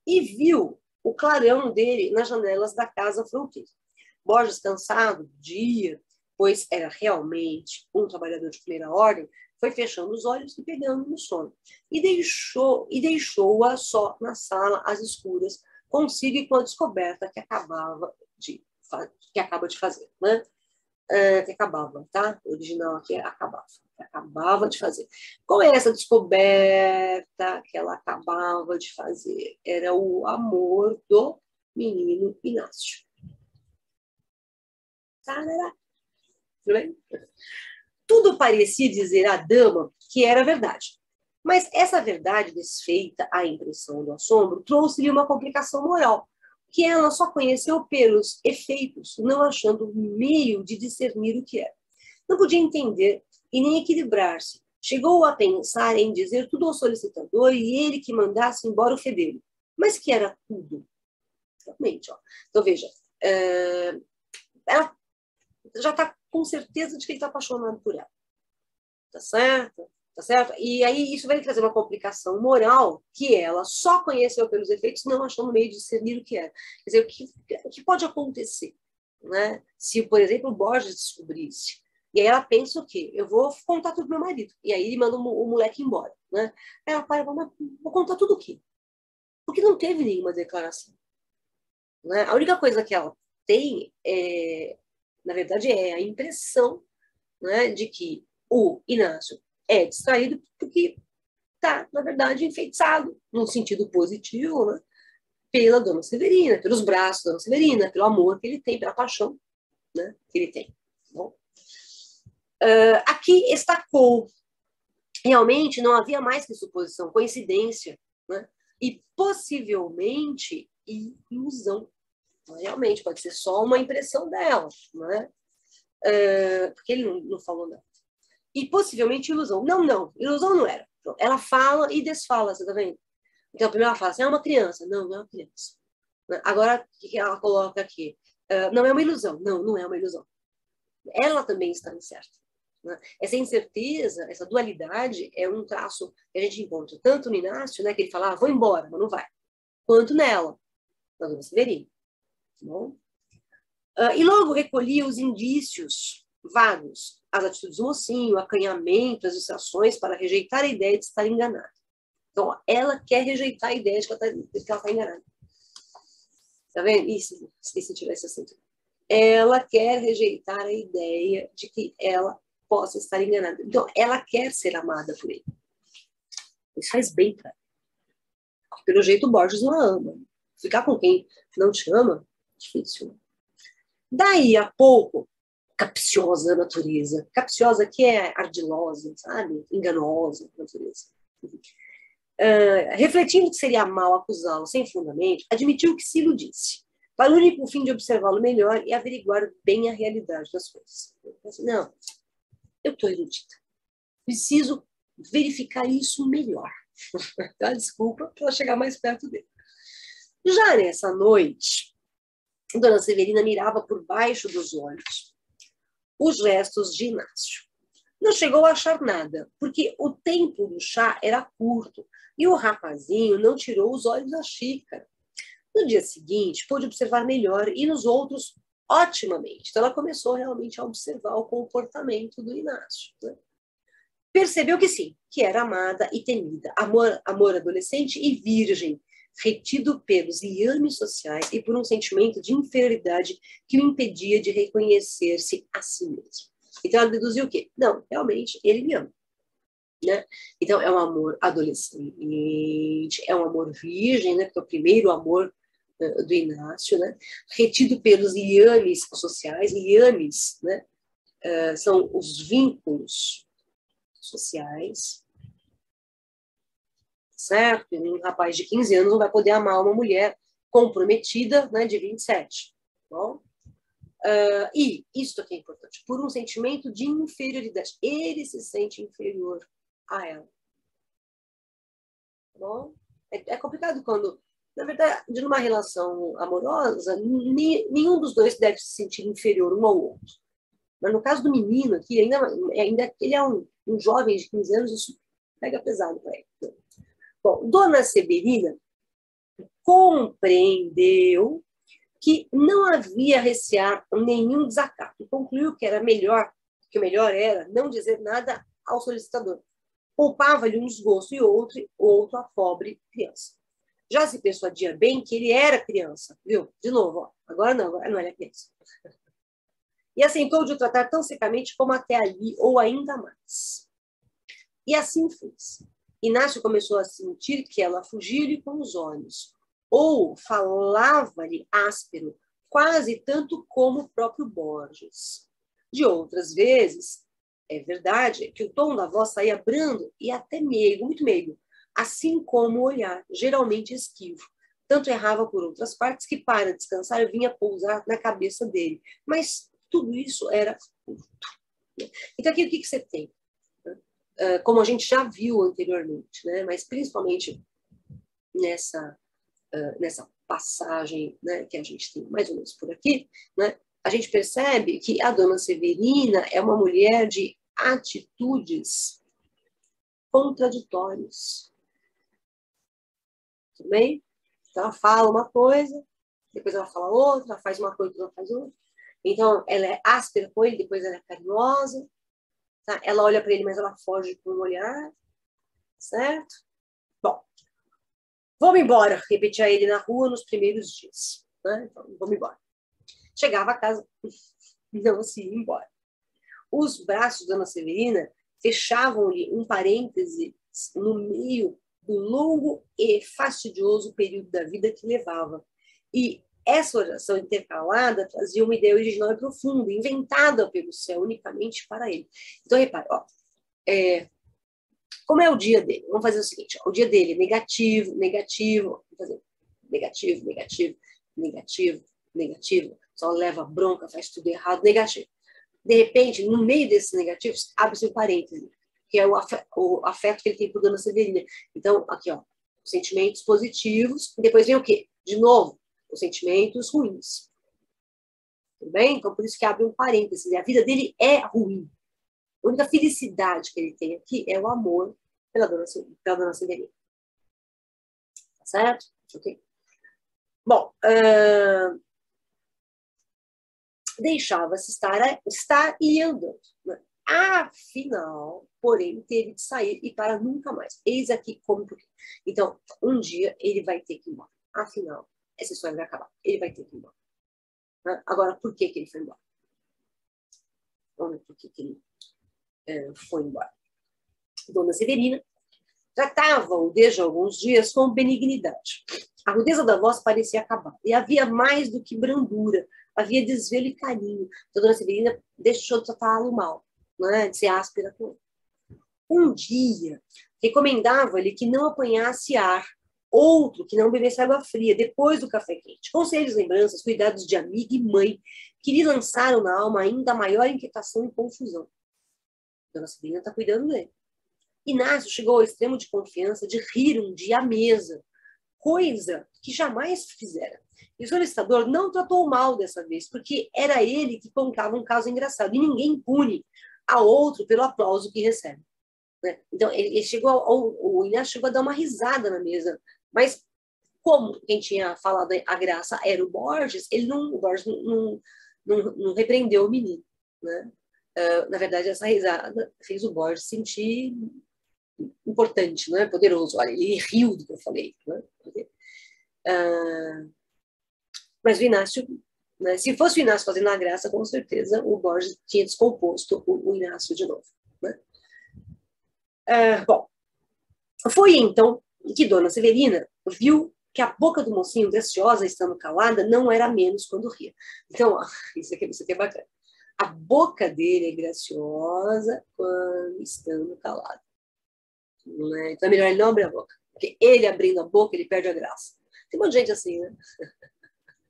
[SPEAKER 1] E viu o clarão dele nas janelas da casa fronteira. Borges, cansado do dia, pois era realmente um trabalhador de primeira ordem, foi fechando os olhos e pegando no sono. E deixou-a só na sala, às escuras, consigo e com a descoberta que acaba de fazer, né? Que acabava, tá? O original aqui é acabava de fazer. Qual é essa descoberta que ela acabava de fazer? Era o amor do menino Inácio. Tudo parecia dizer à dama que era verdade. Mas essa verdade desfeita à impressão do assombro trouxe-lhe uma complicação moral, que ela só conheceu pelos efeitos, não achando meio de discernir o que era. Não podia entender e nem equilibrar-se. Chegou a pensar em dizer tudo ao solicitador e ele que mandasse embora o fedelho. Mas que era tudo. Realmente, ó. Então, veja, ela já está com certeza de que ele está apaixonado por ela. Tá certo? Tá certo? E aí isso vai trazer uma complicação moral que ela só conheceu pelos efeitos, não achou no meio de discernir o que era. Quer dizer, o que pode acontecer, né? Se, por exemplo, o Borges descobrisse. E aí ela pensa o quê? Eu vou contar tudo pro meu marido. E aí ele manda o moleque embora, né? Aí ela para, vou contar tudo o quê? Porque não teve nenhuma declaração. Né? A única coisa que ela tem, na verdade, é a impressão, né, de que o Inácio é distraído porque está, na verdade, enfeitiçado, no sentido positivo, né, pela Dona Severina, pelos braços da Dona Severina, pelo amor que ele tem, pela paixão, né, que ele tem. Bom, aqui estacou. Realmente não havia mais que suposição, coincidência, né, e possivelmente ilusão. Realmente, pode ser só uma impressão dela, né? Porque ele não falou nada. E possivelmente ilusão. Não, ilusão não era. Ela fala e desfala, você tá vendo? Então, primeiro ela fala assim, é uma criança. Não é uma criança. Agora, o que ela coloca aqui? Não é uma ilusão. Não é uma ilusão. Ela também está incerta. Né? Essa incerteza, essa dualidade é um traço que a gente encontra tanto no Inácio, né, que ele fala, vou embora, mas não vai, quanto nela. da dona Severina. Tá bom? E logo recolhia os indícios vagos, as atitudes do mocinho, o acanhamento, as distrações para rejeitar a ideia de estar enganada. Então, ela quer rejeitar a ideia de que ela está enganada. Tá vendo? Isso, esqueci de tirar esse acento. Ela quer rejeitar a ideia de que ela possa estar enganada. Então, ela quer ser amada por ele. Isso faz bem, cara. Pelo jeito, o Borges não a ama. Ficar com quem não te ama, difícil. Daí a pouco, capciosa natureza. Capciosa que é ardilosa, sabe? Enganosa natureza. Refletindo que seria mal acusá-lo sem fundamento, admitiu que se iludisse, para o único fim de observá-lo melhor e averiguar bem a realidade das coisas. Assim, não, eu estou iludida. Preciso verificar isso melhor. Dá desculpa para chegar mais perto dele. Já nessa noite, Dona Severina mirava por baixo dos olhos os gestos de Inácio. Não chegou a achar nada, porque o tempo do chá era curto e o rapazinho não tirou os olhos da xícara. No dia seguinte, pôde observar melhor e nos outros, otimamente. Então, ela começou realmente a observar o comportamento do Inácio. Né? Percebeu que sim, que era amada e temida, amor adolescente e virgem, retido pelos liames sociais e por um sentimento de inferioridade que o impedia de reconhecer-se a si mesmo. Então, ela deduziu o quê? Não, realmente, ele me ama. Né? Então, é um amor adolescente, é um amor virgem, né? Porque é o primeiro amor do Inácio, né? Retido pelos liames sociais. Liames, né? São os vínculos sociais, certo? Um rapaz de 15 anos não vai poder amar uma mulher comprometida, né, de 27. Bom? E isso aqui é importante, por um sentimento de inferioridade. Ele se sente inferior a ela. Bom? É complicado quando, na verdade, numa relação amorosa, nenhum dos dois deve se sentir inferior um ao outro. Mas no caso do menino aqui, ainda ele é um jovem de 15 anos, isso pega pesado para ele. Bom, Dona Severina compreendeu que não havia recear nenhum desacato e concluiu que era melhor, que o melhor era não dizer nada ao solicitador. Poupava-lhe um desgosto e outro a pobre criança. Já se persuadia bem que ele era criança, viu? De novo, ó, agora não era criança. E aceitou de o tratar tão secamente como até ali, ou ainda mais. E assim fez. Inácio começou a sentir que ela fugia-lhe com os olhos, ou falava-lhe áspero, quase tanto como o próprio Borges. De outras vezes, é verdade que o tom da voz saía brando e até meigo, muito meigo, assim como o olhar, geralmente esquivo. Tanto errava por outras partes que, para descansar, vinha pousar na cabeça dele. Mas tudo isso era curto. Então, aqui o que você tem? Como a gente já viu anteriormente, né? Mas principalmente nessa passagem, né, que a gente tem mais ou menos por aqui, né, a gente percebe que a Dona Severina é uma mulher de atitudes contraditórias. Tudo bem? Então, ela fala uma coisa, depois ela fala outra, ela faz uma coisa, depois ela faz outra. Então, ela é áspera com ele, depois ela é carinhosa. Tá? Ela olha para ele, mas ela foge com um olhar. Certo? Bom, vamos embora, repetia ele na rua nos primeiros dias. Né? Então, vamos embora. Chegava a casa, não se ia embora. Os braços da Dona Severina fechavam-lhe um parêntese no meio do longo e fastidioso período da vida que levava. E essa oração intercalada trazia uma ideia original e profunda, inventada pelo céu unicamente para ele. Então, repare, ó, como é o dia dele? Vamos fazer o seguinte, ó, o dia dele é negativo, negativo, vamos fazer negativo, negativo, negativo, negativo, só leva bronca, faz tudo errado, negativo. De repente, no meio desses negativos, abre-se um parêntese, que é o afeto que ele tem por Dona Severina. Então, aqui, ó, os sentimentos positivos, e depois vem o quê? De novo, os sentimentos ruins. Tudo bem? Então, por isso que abre um parêntese. A vida dele é ruim. A única felicidade que ele tem aqui é o amor pela Dona Severina. Tá certo? Ok. Bom, deixava-se estar e ia andando. Né? Afinal, porém, teve de sair e para nunca mais. Eis aqui como por quê. Então, um dia ele vai ter que ir embora. Afinal, essa história vai acabar. Ele vai ter que ir embora. Né? Agora, por que ele foi embora? Vamos ver por que ele foi embora. Dona Severina tratava-o desde alguns dias com benignidade. A rudeza da voz parecia acabar. E havia mais do que brandura. Havia desvelo e carinho. Então, Dona Severina deixou de tratá-lo mal, né? De ser áspera com ele. Um dia, recomendava-lhe que não apanhasse ar. Outro, que não bebesse água fria depois do café quente. Conselhos, lembranças, cuidados de amiga e mãe, que lhe lançaram na alma ainda maior inquietação e confusão. Dona Severina está cuidando dele. Inácio chegou ao extremo de confiança de rir um dia à mesa, coisa que jamais fizera. E o solicitador não tratou mal dessa vez, porque era ele que contava um caso engraçado, e ninguém pune a outro pelo aplauso que recebe. Né? Então, ele chegou o Inácio chegou a dar uma risada na mesa, mas como quem tinha falado a graça era o Borges, o Borges não repreendeu o menino. Né? Na verdade, essa risada fez o Borges sentir importante, né? Poderoso. Olha, ele riu do que eu falei. Né? Mas o Inácio, né? Se fosse o Inácio fazendo a graça, com certeza o Borges tinha descomposto o Inácio de novo. Né? Bom, foi então que Dona Severina viu que a boca do mocinho, graciosa, estando calada, não era menos quando ria. Então, ó, isso aqui é bacana. A boca dele é graciosa quando estando calada. Né? Então é melhor ele não abrir a boca. Porque ele abrindo a boca, ele perde a graça. Tem um monte de gente assim, né?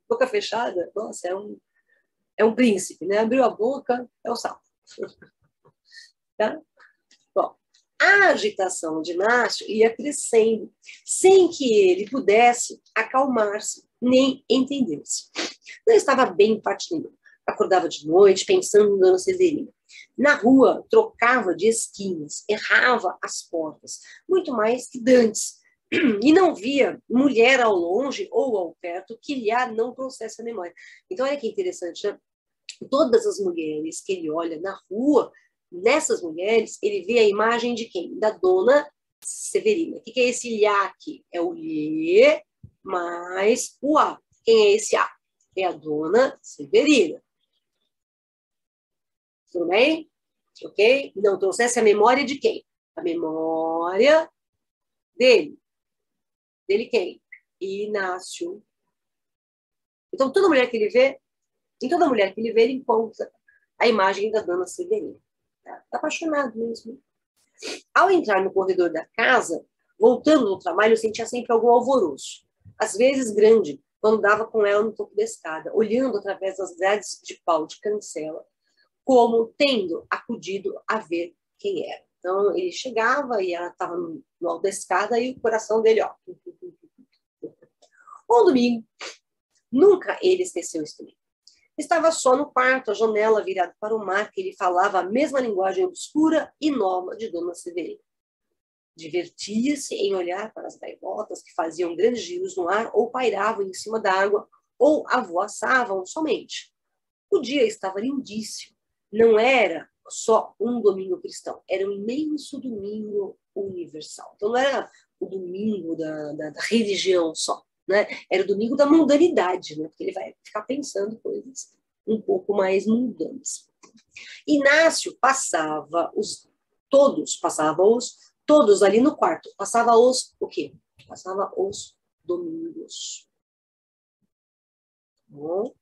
[SPEAKER 1] Boca fechada, nossa, é um príncipe, né? Abriu a boca, é o sapo. Tá? Bom, a agitação de Inácio ia crescendo, sem que ele pudesse acalmar-se, nem entender-se. Não estava bem em parte nenhuma. Acordava de noite, pensando em Dona Severina. Na rua, trocava de esquinas, errava as portas, muito mais que dantes, e não via mulher ao longe ou ao perto que lhe não trouxesse a memória. Então, olha que interessante, né? Todas as mulheres que ele olha na rua, nessas mulheres, ele vê a imagem de quem? Da Dona Severina. O que é esse lhá aqui? É o lhe mais o a. Quem é esse a? É a Dona Severina. Tudo bem? Ok? Não trouxesse a memória de quem? A memória dele. Dele quem? Inácio. Então, toda mulher que ele vê, em toda mulher que ele vê, ele encontra a imagem da Dona Severina. Está apaixonado mesmo. Ao entrar no corredor da casa, voltando do trabalho, sentia sempre algum alvoroço. Às vezes grande, quando dava com ela no topo da escada, olhando através das grades de pau de cancela, como tendo acudido a ver quem era. Então, ele chegava e ela estava no alto da escada e o coração dele, ó. Um domingo, nunca ele esqueceu isso também. Estava só no quarto, a janela virada para o mar, que ele falava a mesma linguagem obscura e nova de Dona Severina. Divertia-se em olhar para as gaivotas que faziam grandes giros no ar ou pairavam em cima da água ou avoaçavam somente. O dia estava lindíssimo. Não era só um domingo cristão, era um imenso domingo universal. Então não era o domingo da religião só, né? Era o domingo da mundanidade, né? Porque ele vai ficar pensando coisas um pouco mais mundanas. Inácio passava-os todos ali no quarto. Passava-os o quê? Passava os domingos. Bom.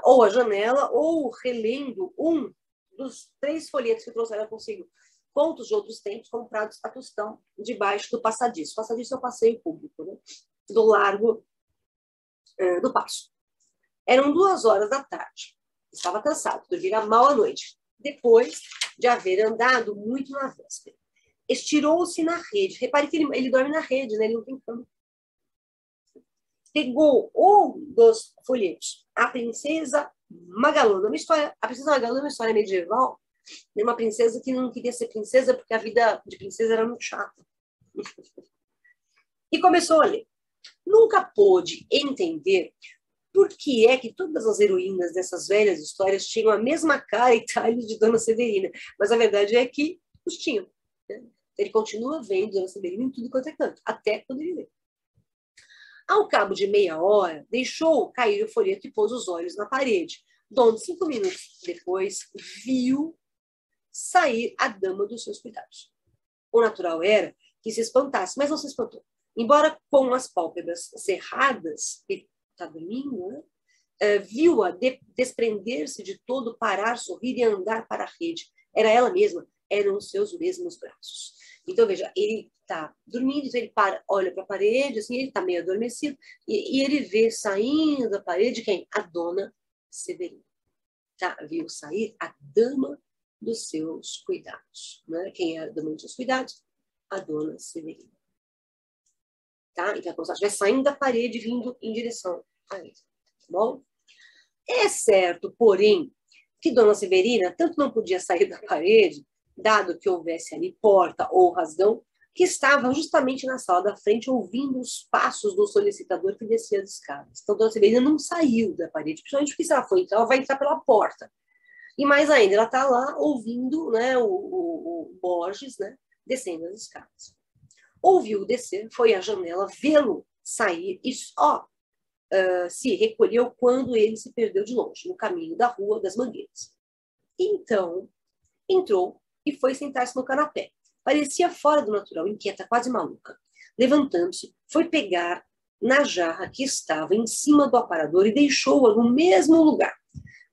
[SPEAKER 1] Ou a janela, ou relendo um dos 3 folhetos que trouxeram consigo. Contos de outros tempos comprados a tostão debaixo do passadiço. O passadiço é o passeio público, né? Do Largo do Paço. Eram 2 horas da tarde. Estava cansado, dormira mal à noite, depois de haver andado muito na véspera. Estirou-se na rede. Repare que ele dorme na rede, né? Ele não tem cama. Pegou um dos folhetos. A princesa Magalona. A princesa Magalona é uma história medieval de uma princesa que não queria ser princesa porque a vida de princesa era muito chata. E começou a ler. nunca pôde entender por que é que todas as heroínas dessas velhas histórias tinham a mesma cara e talhe de Dona Severina. Mas a verdade é que os tinham. Né? Ele continua vendo Dona Severina em tudo quanto é canto, até quando ele vê. Ao cabo de meia hora, deixou cair o folheto e pôs os olhos na parede, onde 5 minutos depois viu sair a dama dos seus cuidados. O natural era que se espantasse, mas não se espantou. Embora com as pálpebras cerradas, ele está dormindo, né? Viu-a desprender-se de todo, parar, sorrir e andar para a rede. Era ela mesma, eram os seus mesmos braços. Então, veja, ele está dormindo, então ele para, olha para a parede, assim, ele está meio adormecido, e ele vê saindo da parede quem? A Dona Severina. Tá? Viu sair a dama dos seus cuidados. Né? Quem é a dama dos seus cuidados? A Dona Severina. Tá? Então, é como se ela estivesse saindo da parede, vindo em direção a ele. Tá bom? É certo, porém, que Dona Severina tanto não podia sair da parede, dado que houvesse ali porta ou rasgão, que estava justamente na sala da frente, ouvindo os passos do solicitador que descia as escadas. Então, Dona Severina não saiu da parede, principalmente porque se ela for entrar, ela vai entrar pela porta. E mais ainda, ela está lá ouvindo, né, o Borges, né, descendo as escadas. Ouviu descer, foi à janela vê-lo sair e só se recolheu quando ele se perdeu de longe, no caminho da Rua das Mangueiras. Então, entrou e foi sentar-se no canapé. Parecia fora do natural, inquieta, quase maluca. Levantando-se, foi pegar na jarra que estava em cima do aparador e deixou-a no mesmo lugar.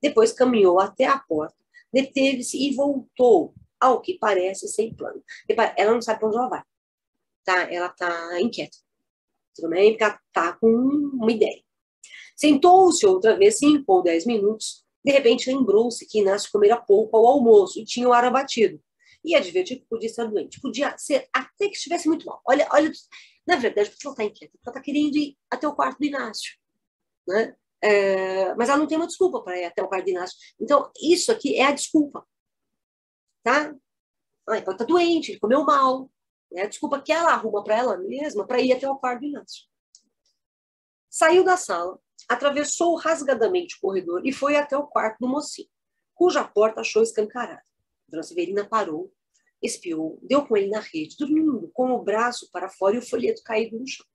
[SPEAKER 1] Depois caminhou até a porta, deteve-se e voltou, ao que parece sem plano. Ela não sabe para onde ela vai. Tá? Ela está inquieta. Tudo bem? Porque ela está com uma ideia. Sentou-se outra vez, 5 ou 10 minutos. De repente lembrou-se que Inácio comera pouco ao almoço e tinha o ar abatido. E advertiu que podia estar doente. Podia ser até que estivesse muito mal. Olha, na verdade, porque ela está inquieta? Porque ela está querendo ir até o quarto do Inácio. Né? Mas ela não tem uma desculpa para ir até o quarto do Inácio. Então, isso aqui é a desculpa. Tá? Ela está doente, ele comeu mal. É a desculpa que ela arruma para ela mesma para ir até o quarto do Inácio. Saiu da sala, atravessou rasgadamente o corredor e foi até o quarto do mocinho, cuja porta achou escancarada. Dona Severina parou, espiou, deu com ele na rede, dormindo, com o braço para fora e o folheto caído no chão.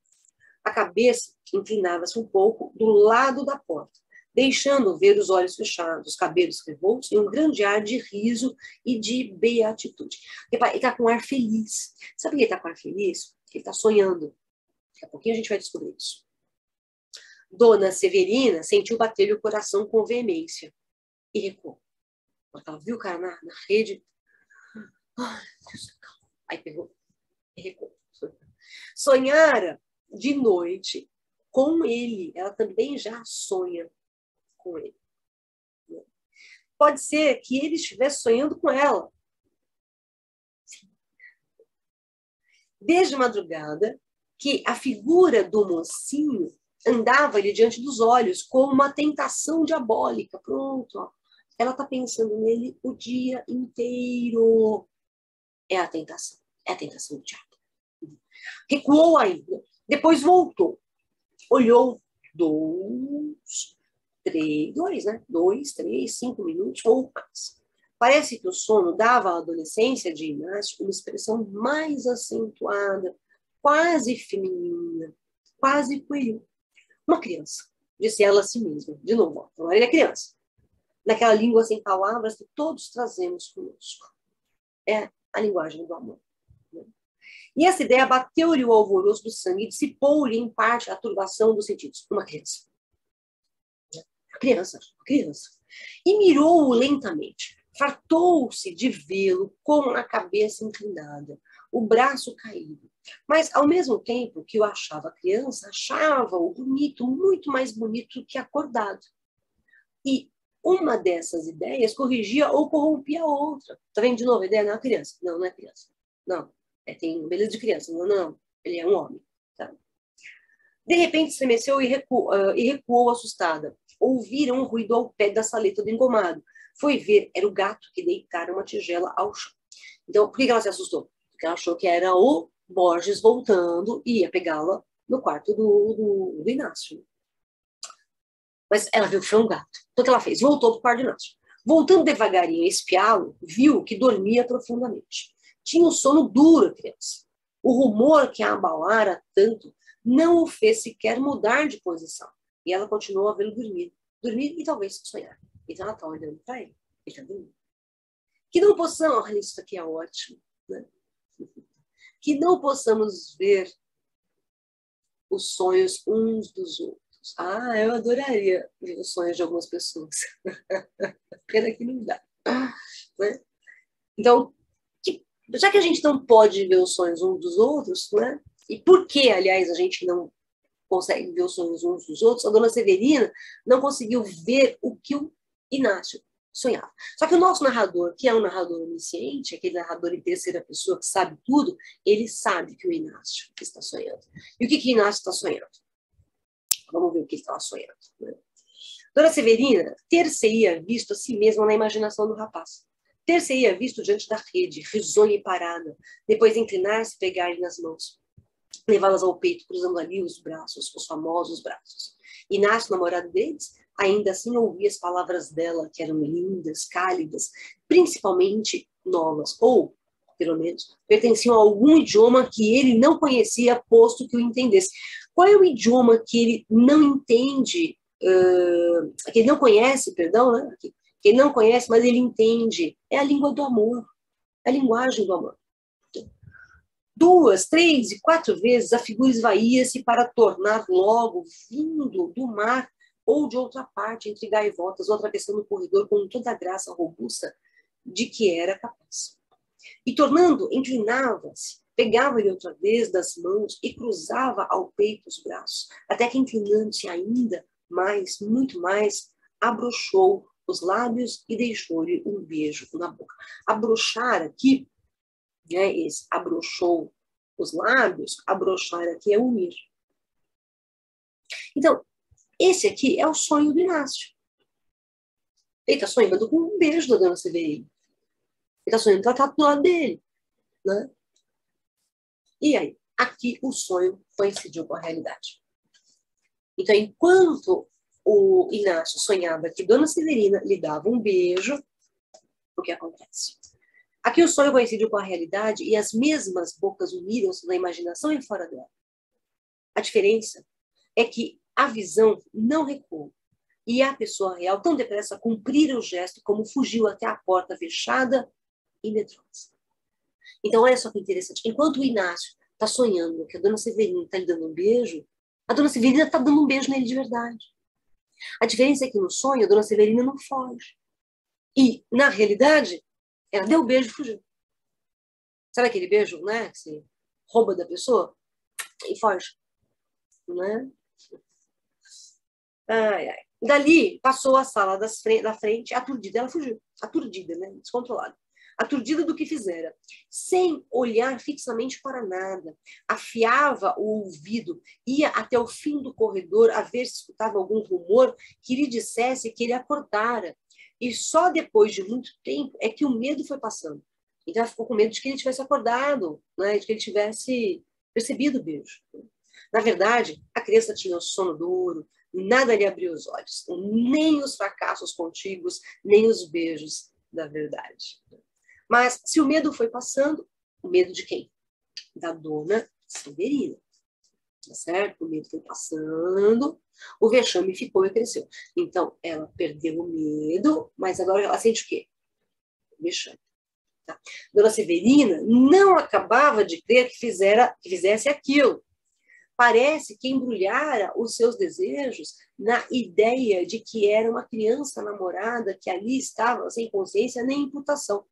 [SPEAKER 1] A cabeça inclinava-se um pouco do lado da porta, deixando ver os olhos fechados, os cabelos revoltos e um grande ar de riso e de beatitude. Ele está com um ar feliz. Sabe por que ele está com um ar feliz? Ele está sonhando. Daqui a pouquinho a gente vai descobrir isso. Dona Severina sentiu bater-lhe o coração com veemência e recuou. Ela viu o cara na rede. Ai, Deus, calma. Aí pegou e recuou. Sonhara de noite com ele. Ela também já sonha com ele. Pode ser que ele estivesse sonhando com ela. Desde madrugada, que a figura do mocinho andava-lhe diante dos olhos como uma tentação diabólica. Pronto, ó. Ela está pensando nele o dia inteiro. É a tentação do diabo. Recuou ainda, depois voltou. Olhou 2, 3, 5 minutos ou mais. Parece que o sono dava à adolescência de Inácio uma expressão mais acentuada, quase feminina, quase pueril. Uma criança, disse ela a si mesma. De novo, agora ele é criança. Naquela língua sem palavras que todos trazemos conosco. É a linguagem do amor. E essa ideia bateu-lhe o alvoroço do sangue e dissipou-lhe, em parte, a turbação dos sentidos. Uma criança. Uma criança. E mirou-o lentamente. Fartou-se de vê-lo com a cabeça inclinada, o braço caído. Mas, ao mesmo tempo que o achava criança, achava-o bonito, muito mais bonito que acordado. E uma dessas ideias corrigia ou corrompia a outra. Está vendo de novo a ideia? Não é criança. Não, não é criança. Não. Tem beleza de criança. Não, não. Ele é um homem. Tá? De repente, estremeceu e recuou assustada. Ouviram um ruído ao pé da saleta do engomado. Foi ver, era o gato que deitara uma tigela ao chão. Então, por que ela se assustou? Porque ela achou que era o Borges voltando e ia pegá-la no quarto do Inácio. Mas ela viu que foi um gato. Então, o que ela fez? Voltou para o quarto do Inácio. Voltando devagarinho a espiá-lo, viu que dormia profundamente. Tinha um sono duro, a criança. O rumor que a abalara tanto não o fez sequer mudar de posição. E ela continuou a vê-lo dormir. Dormir e talvez sonhar. Então ela está olhando para ele. Ele está dormindo. Que não possamos... Olha, isso aqui é ótimo. Né? Que não possamos ver os sonhos uns dos outros. Ah, eu adoraria ver os sonhos de algumas pessoas. Pena que não dá. Né? Então, já que a gente não pode ver os sonhos uns dos outros, né? E por que, aliás, a gente não consegue ver os sonhos uns dos outros, a dona Severina não conseguiu ver o que o Inácio sonhava. Só que o nosso narrador, que é um narrador onisciente, aquele narrador em terceira pessoa que sabe tudo, ele sabe que o Inácio está sonhando. E o que o Inácio está sonhando? Vamos ver o que ele estava sonhando. Né? Dona Severina ter-se-ia visto a si mesma na imaginação do rapaz. Ter-se-ia visto diante da rede, risonha e parada, depois inclinar-se e pegar-lhe nas mãos, levá-las ao peito, cruzando ali os braços, os famosos braços. Inácio, namorado deles, ainda assim ouvia as palavras dela, que eram lindas, cálidas, principalmente novas, ou, pelo menos, pertenciam a algum idioma que ele não conhecia, posto que o entendesse. Qual é o idioma que ele não entende, que ele não conhece, perdão, né? Que ele não conhece, mas ele entende? É a língua do amor, a linguagem do amor. 2, 3 e 4 vezes a figura esvaía-se para tornar logo vindo do mar ou de outra parte, entre gaivotas, ou atravessando o corredor com toda a graça robusta de que era capaz. E tornando, inclinava-se, pegava-lhe outra vez das mãos e cruzava ao peito os braços, até que, inclinando-se ainda mais, muito mais, abrochou os lábios e deixou-lhe um beijo na boca. Abrochar aqui, né, esse abrochou os lábios, abrochar aqui é unir. Então, esse aqui é o sonho do Inácio. Ele está sonhando com um beijo da dona Severina. Ele está sonhando que ela está do lado dele. Né? E aí, aqui o sonho coincidiu com a realidade. Então, enquanto o Inácio sonhava que dona Severina lhe dava um beijo, o que acontece? Aqui o sonho coincidiu com a realidade e as mesmas bocas uniram-se na imaginação e fora dela. A diferença é que a visão não recuou e a pessoa real tão depressa cumprira o gesto como fugiu até a porta fechada e medrosa. Então, olha só que interessante. Enquanto o Inácio está sonhando que a dona Severina está lhe dando um beijo, a dona Severina está dando um beijo nele de verdade. A diferença é que no sonho a dona Severina não foge. E, na realidade, ela deu o beijo e fugiu. Sabe aquele beijo, né? Que você rouba da pessoa e foge. Né? Ai, ai. Dali, passou a sala da frente, aturdida. Ela fugiu. Aturdida, né? Descontrolada. Aturdida do que fizera. Sem olhar fixamente para nada. Afiava o ouvido. Ia até o fim do corredor a ver se escutava algum rumor que lhe dissesse que ele acordara. E só depois de muito tempo é que o medo foi passando. Então ela ficou com medo de que ele tivesse acordado, né? De que ele tivesse percebido o beijo. Na verdade, a criança tinha o sono duro, nada lhe abriu os olhos, nem os fracassos contíguos, nem os beijos da verdade. Mas se o medo foi passando, o medo de quem? Da dona Severina. Tá certo? O medo foi passando, o vexame ficou e cresceu. Então, ela perdeu o medo, mas agora ela sente o quê? O vexame. Tá? Dona Severina não acabava de crer que fizesse aquilo. Parece que embrulhara os seus desejos na ideia de que era uma criança namorada que ali estava sem consciência nem imputação.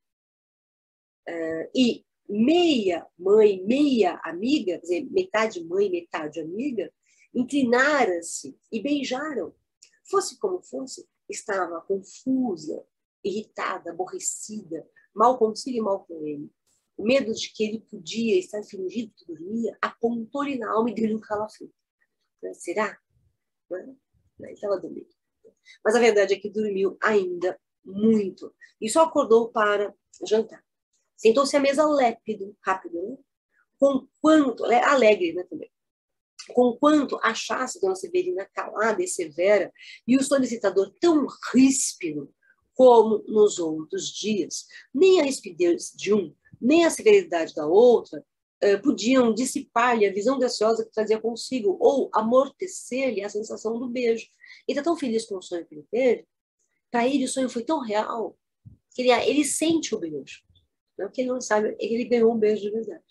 [SPEAKER 1] E meia mãe, meia amiga, quer dizer, metade mãe, metade amiga, inclinaram-se e beijaram. Fosse como fosse, estava confusa, irritada, aborrecida, mal consigo e mal com ele. O medo de que ele podia estar fingindo que dormia apontou-lhe na alma e deu-lhe um calafrio. Será? Ele estava dormindo. Mas a verdade é que dormiu ainda muito. E só acordou para jantar. Sentou-se à mesa lépido, rápido, né? Alegre, né, também. conquanto achasse Dona Severina calada e severa e o solicitador tão ríspido como nos outros dias. Nem a rispidez de um, nem a severidade da outra podiam dissipar-lhe a visão graciosa que trazia consigo ou amortecer-lhe a sensação do beijo. Ele está tão feliz com o sonho que ele teve, para ele o sonho foi tão real que ele sente o beijo. O que ele não sabe é que ele ganhou um beijo de verdade.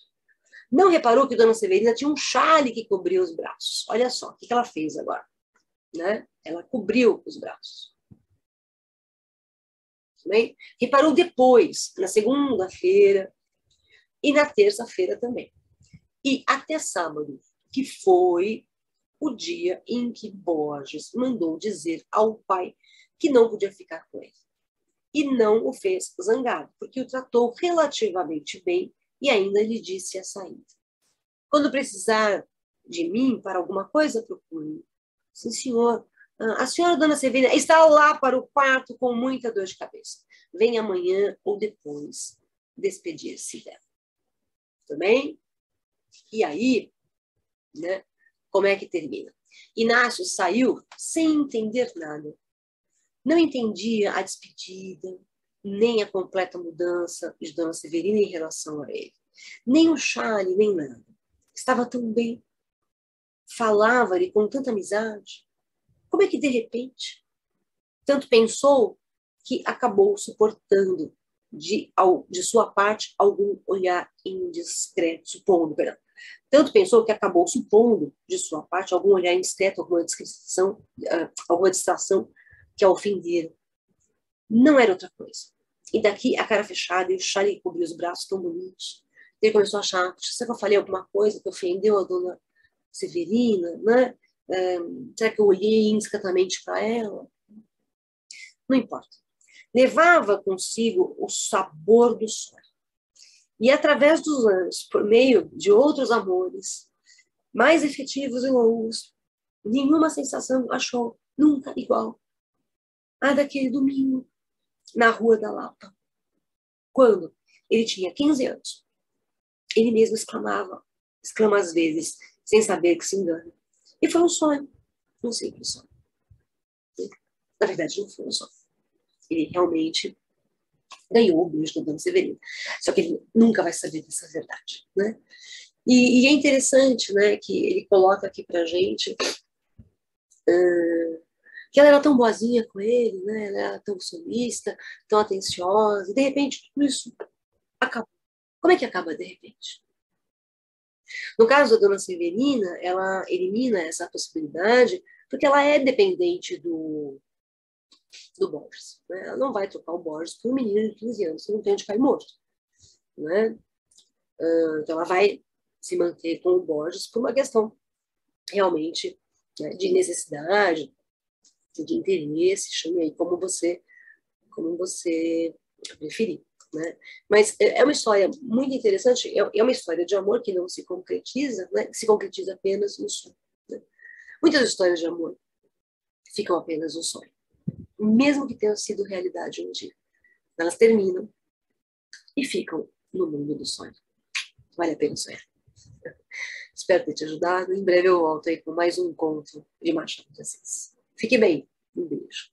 [SPEAKER 1] Não reparou que Dona Severina tinha um chale que cobria os braços. Olha só, o que ela fez agora? Né? Ela cobriu os braços. Bem? Reparou depois, na segunda-feira e na terça-feira também. E até sábado, que foi o dia em que Borges mandou dizer ao pai que não podia ficar com ele. E não o fez zangado, porque o tratou relativamente bem e ainda lhe disse a saída. Quando precisar de mim para alguma coisa, procure. Sim, senhor. A senhora, Dona Severina, está lá para o quarto com muita dor de cabeça. Vem amanhã ou depois despedir-se dela. Tudo bem? E aí, né, como é que termina? Inácio saiu sem entender nada. Não entendia a despedida, nem a completa mudança de Dona Severina em relação a ele. Nem o chale, nem nada. Estava tão bem. Falava-lhe com tanta amizade. Como é que, de repente, tanto pensou que acabou suportando de sua parte algum olhar indiscreto, supondo, perdão. Tanto pensou que acabou supondo de sua parte algum olhar indiscreto, alguma distração que a ofenderam. Não era outra coisa. E daqui a cara fechada e o chale que cobria os braços tão bonitos. Ele começou a achar, será que eu falei alguma coisa que ofendeu a Dona Severina, né? Será que eu olhei indiscretamente para ela? Não importa. Levava consigo o sabor do sonho. E através dos anos, por meio de outros amores, mais efetivos e longos, nenhuma sensação achou nunca igual a daquele domingo na Rua da Lapa. Quando ele tinha 15 anos, ele mesmo exclama às vezes, sem saber que se engana. E foi um sonho, um simples sonho. Na verdade, não foi um sonho. Ele realmente ganhou o beijo da Dona Severina. Só que ele nunca vai saber dessa verdade, né? E é interessante, né, que ele coloca aqui pra gente que ela era tão boazinha com ele, né? Ela era tão solista, tão atenciosa, e de repente tudo isso acabou. Como é que acaba de repente? No caso da Dona Severina, ela elimina essa possibilidade porque ela é dependente do Borges. Né? Ela não vai trocar o Borges por um menino de 15 anos que não tem onde cair morto. Né? Então ela vai se manter com o Borges por uma questão realmente, né, de necessidade, de interesse, chame aí como você preferir. Né? Mas é uma história muito interessante, é uma história de amor que não se concretiza, né? Que se concretiza apenas no sonho. Né? Muitas histórias de amor ficam apenas no sonho, mesmo que tenham sido realidade um dia. Elas terminam e ficam no mundo do sonho. Vale a pena sonhar. Espero ter te ajudado. Em breve eu volto aí com mais um conto de Machado de Assis. Fique bem. Um beijo.